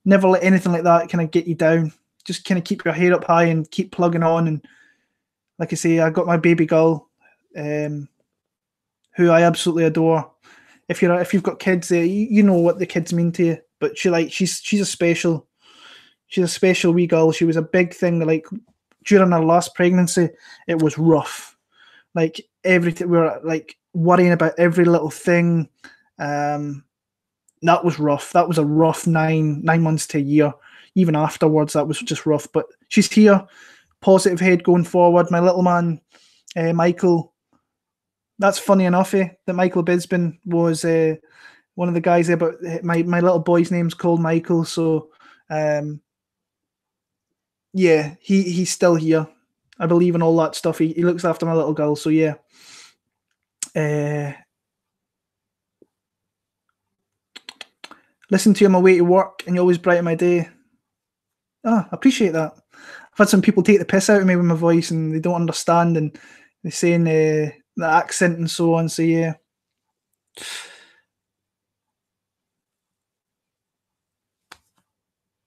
never let anything like that kind of get you down. Just kind of keep your head up high and keep plugging on. And like I say, I got my baby girl, who I absolutely adore. If you've got kids, you know what the kids mean to you. But she's a special wee girl. She was a big thing. Like during her last pregnancy, it was rough. Like everything, we were like worrying about every little thing. That was rough. That was a rough 9 months to a year. Even afterwards, that was just rough. But she's here, positive head going forward. My little man, Michael. That's funny enough, that Michael Bisbin was one of the guys there, but my little boy's name's called Michael. So, yeah, he's still here. I believe in all that stuff. He looks after my little girl. So, yeah. Listen to you on my way to work, and you always brighten my day. I appreciate that. I've had some people take the piss out of me with my voice, and they don't understand, and they're saying the accent and so on. So yeah.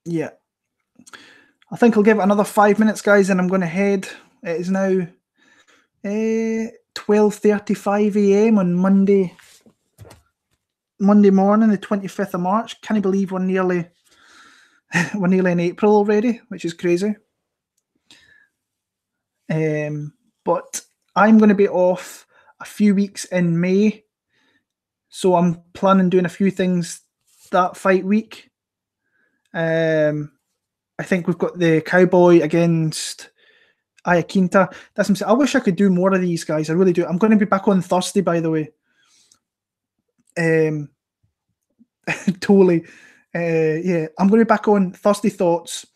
Yeah. I think I'll give it another 5 minutes, guys, and I'm going to head. It is now 12:35 a.m. on Monday morning, the 25th of March. Can't believe we're nearly in April already, which is crazy. But I'm going to be off a few weeks in May, so I'm planning doing a few things that fight week. I think we've got the Cowboy against Iaquinta. I wish I could do more of these guys. I really do. I'm going to be back on Thursday, by the way. Totally. Yeah, I'm going to be back on Thursday Thoughts.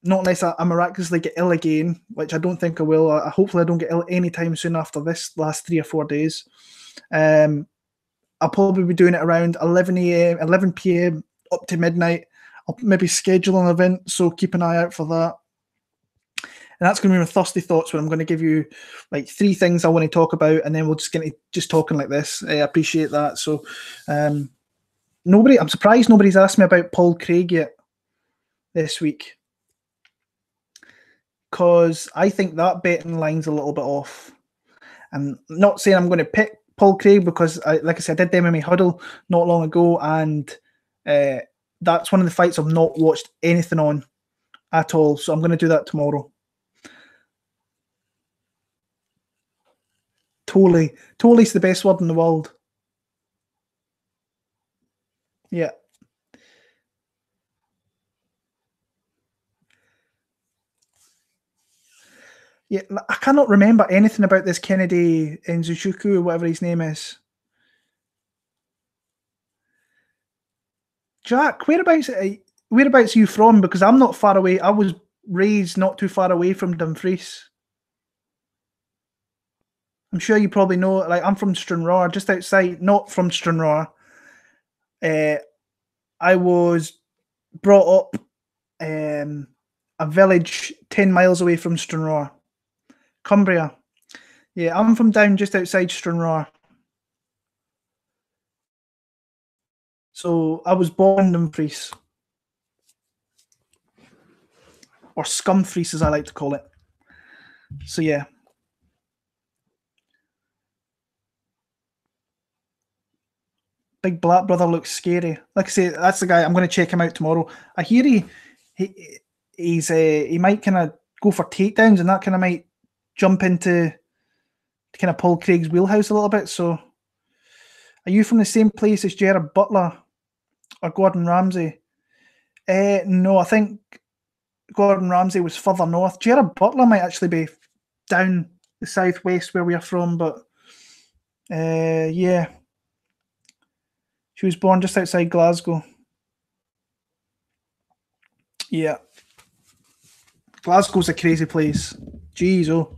Not unless I miraculously get ill again, which I don't think I will. Hopefully I don't get ill anytime soon after this last 3 or 4 days. I'll probably be doing it around 11 p.m. up to midnight. I'll maybe schedule an event, so keep an eye out for that. And that's going to be my Thursday Thoughts, where I'm going to give you like 3 things I want to talk about, and then we'll just get into just talking like this. I appreciate that. So, I'm surprised nobody's asked me about Paul Craig yet this week, because I think that betting line's a little bit off. I'm not saying I'm going to pick Paul Craig because, like I said, I did the MMA Huddle not long ago, and that's one of the fights I've not watched anything on at all. So I'm going to do that tomorrow. Totally is the best word in the world. Yeah. Yeah, I cannot remember anything about this Kennedy Nzechukwu or whatever his name is. Jack, whereabouts are you from? Because I'm not far away. I was raised not too far away from Dumfries. I'm sure you probably know. Like, I'm from Stranraer, just outside. Not from Stranraer. I was brought up a village 10 miles away from Stranraer, Cumbria. Yeah, I'm from down just outside Stranraer. So I was born in Dumfries, or Scumfries as I like to call it. So yeah. Big Black Brother looks scary. Like I say, that's the guy. I'm going to check him out tomorrow. I hear he might kind of go for takedowns, and that kind of might jump into kind of Paul Craig's wheelhouse a little bit. So, are you from the same place as Gerard Butler or Gordon Ramsay? No, I think Gordon Ramsay was further north. Gerard Butler might actually be down the southwest where we are from, but yeah. She was born just outside Glasgow. Yeah. Glasgow's a crazy place. Jeez, oh.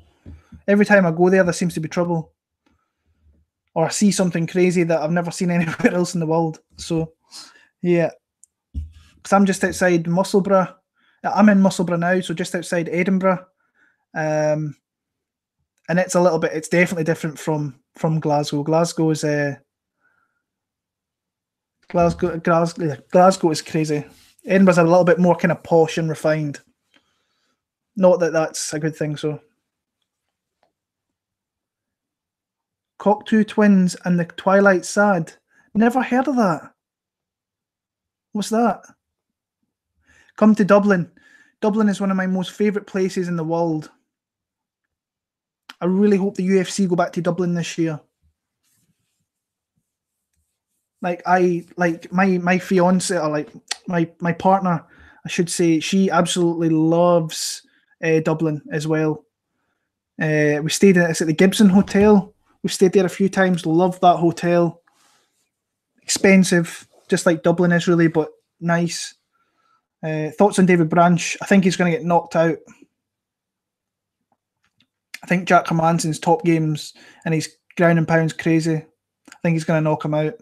Every time I go there seems to be trouble. Or I see something crazy that I've never seen anywhere else in the world. So, yeah. Because I'm just outside Musselburgh. I'm in Musselburgh now, so just outside Edinburgh. And it's definitely different from Glasgow. Glasgow is Glasgow is crazy. Edinburgh's a little bit more kind of posh and refined. Not that that's a good thing, so. Cocteau Twins and the Twilight Sad. Never heard of that. What's that? Come to Dublin. Dublin is one of my most favourite places in the world. I really hope the UFC go back to Dublin this year. Like my fiance, or like my partner, I should say, she absolutely loves Dublin as well. We stayed at the Gibson Hotel. We've stayed there a few times. Love that hotel. Expensive, just like Dublin is really, but nice. Thoughts on David Branch? I think he's going to get knocked out. I think Jack Hermansson's top games and his ground and pound's crazy. I think he's going to knock him out.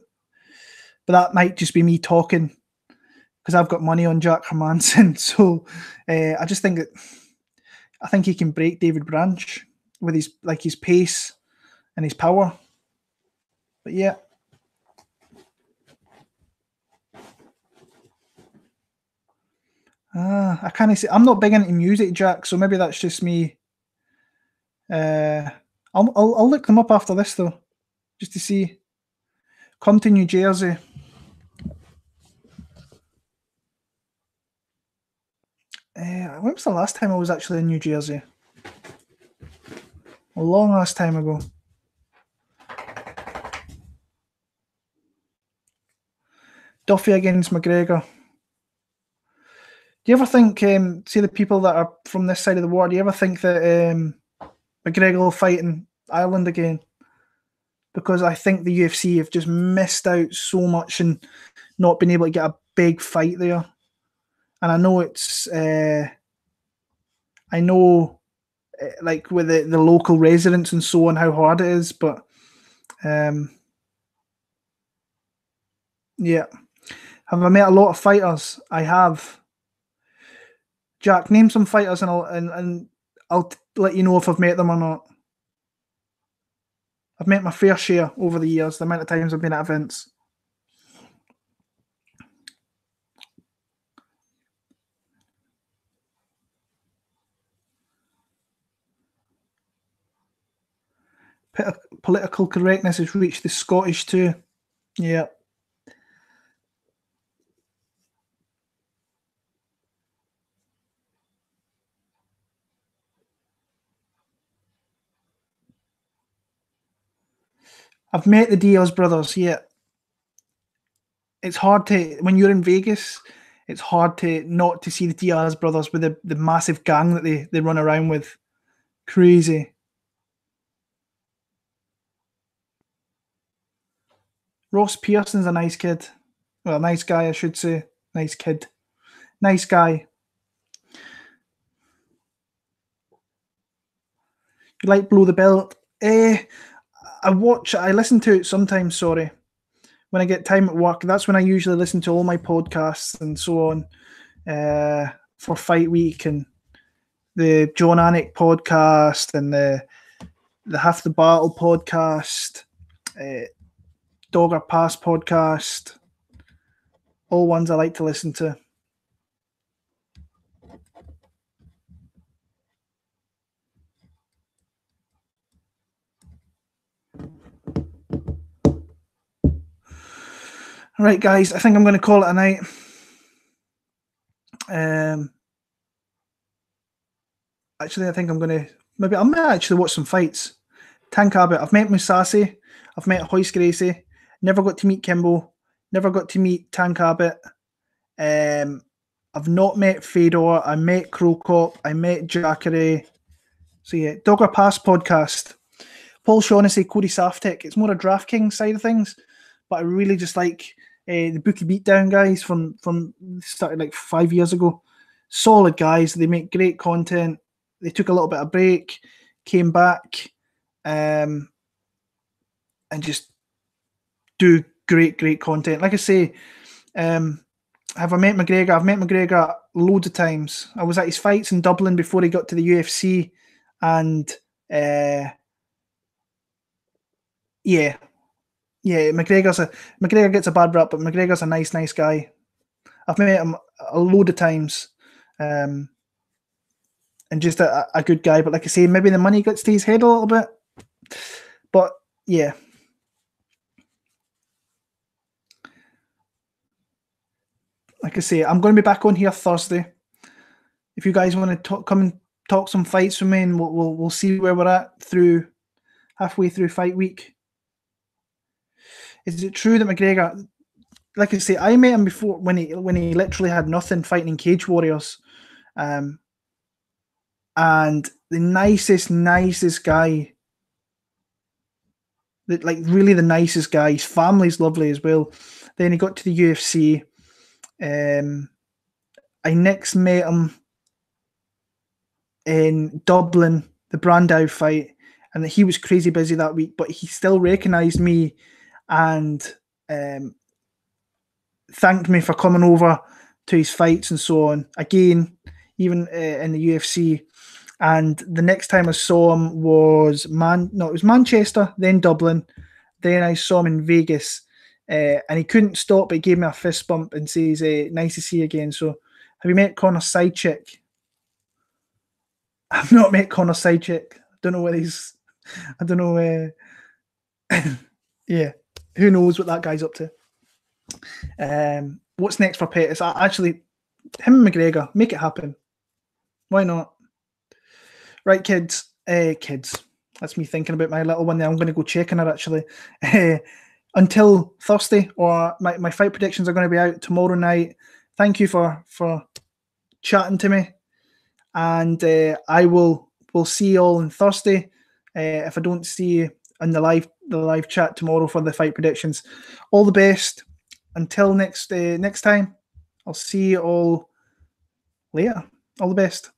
But that might just be me talking because I've got money on Jack Hermansson. So I just think he can break David Branch with his pace and his power. But yeah. I can't say I'm not big into music, Jack, so maybe that's just me. I'll look them up after this though, just to see. Come to New Jersey. When was the last time I was actually in New Jersey? A long ass time ago. Duffy against McGregor. Do you ever think, see the people that are from this side of the war, do you ever think that McGregor will fight in Ireland again? Because I think the UFC have just missed out so much and not been able to get a big fight there. And I know like with the local residents and so on, how hard it is, but yeah. Have I met a lot of fighters? I have. Jack, name some fighters and I'll let you know if I've met them or not. I've met my fair share over the years, the amount of times I've been at events. Political correctness has reached the Scottish too. Yeah. I've met the Diaz brothers, yeah. It's hard to, when you're in Vegas, it's hard to not to see the Diaz brothers with the massive gang that they run around with. Crazy. Ross Pearson's a nice kid. Well, nice guy, I should say. Nice kid. Nice guy. You like Below the Belt? I listen to it sometimes, sorry. When I get time at work, that's when I usually listen to all my podcasts and so on for Fight Week and the John Anik podcast and the Half the Battle podcast, Dogger Pass podcast, all ones I like to listen to. All right, guys, I think I'm going to call it a night. Actually, I think I'm going to I might actually watch some fights. Tank Abbott. I've met Musasi. I've met Hoist Gracie. Never got to meet Kimbo. Never got to meet Tank Abbott. I've not met Fedor. I met Crocop. I met Jacare. So yeah, Dogger Pass podcast. Paul Shaughnessy, Cody Saftek. It's more a DraftKings side of things, but I really just like the Bookie Beatdown guys from started like 5 years ago. Solid guys. They make great content. They took a little bit of break, came back, and just do great content. Like I say, have I met McGregor? I've met McGregor loads of times. I was at his fights in Dublin before he got to the UFC, and McGregor gets a bad rap, but McGregor's a nice guy. I've met him a load of times, and just a good guy. But like I say, maybe the money gets to his head a little bit. But yeah. Like I say, I'm going to be back on here Thursday. If you guys want to come and talk some fights with me, and we'll see where we're at halfway through fight week. Is it true that McGregor, like I say, I met him before when he literally had nothing, fighting in Cage Warriors, and the nicest guy, really the nicest guy. His family's lovely as well. Then he got to the UFC. I next met him in Dublin, the Brandau fight, and he was crazy busy that week, but he still recognised me and thanked me for coming over to his fights and so on. Again, even in the UFC. And the next time I saw him was Manchester, then Dublin, then I saw him in Vegas. And he couldn't stop, but he gave me a fist bump and says, nice to see you again. So, have you met Conor Sidechick? I've not met Conor Sidechick. I don't know where he's. I don't know. Yeah, who knows what that guy's up to? What's next for Pettis? Actually, him and McGregor, make it happen. Why not? Right, kids. That's me thinking about my little one there. I'm going to go check on her actually. Until Thursday, or my fight predictions are going to be out tomorrow night. Thank you for chatting to me, and we'll see you all on Thursday. If I don't see you in the live chat tomorrow for the fight predictions, all the best. Until next time, I'll see you all later. All the best.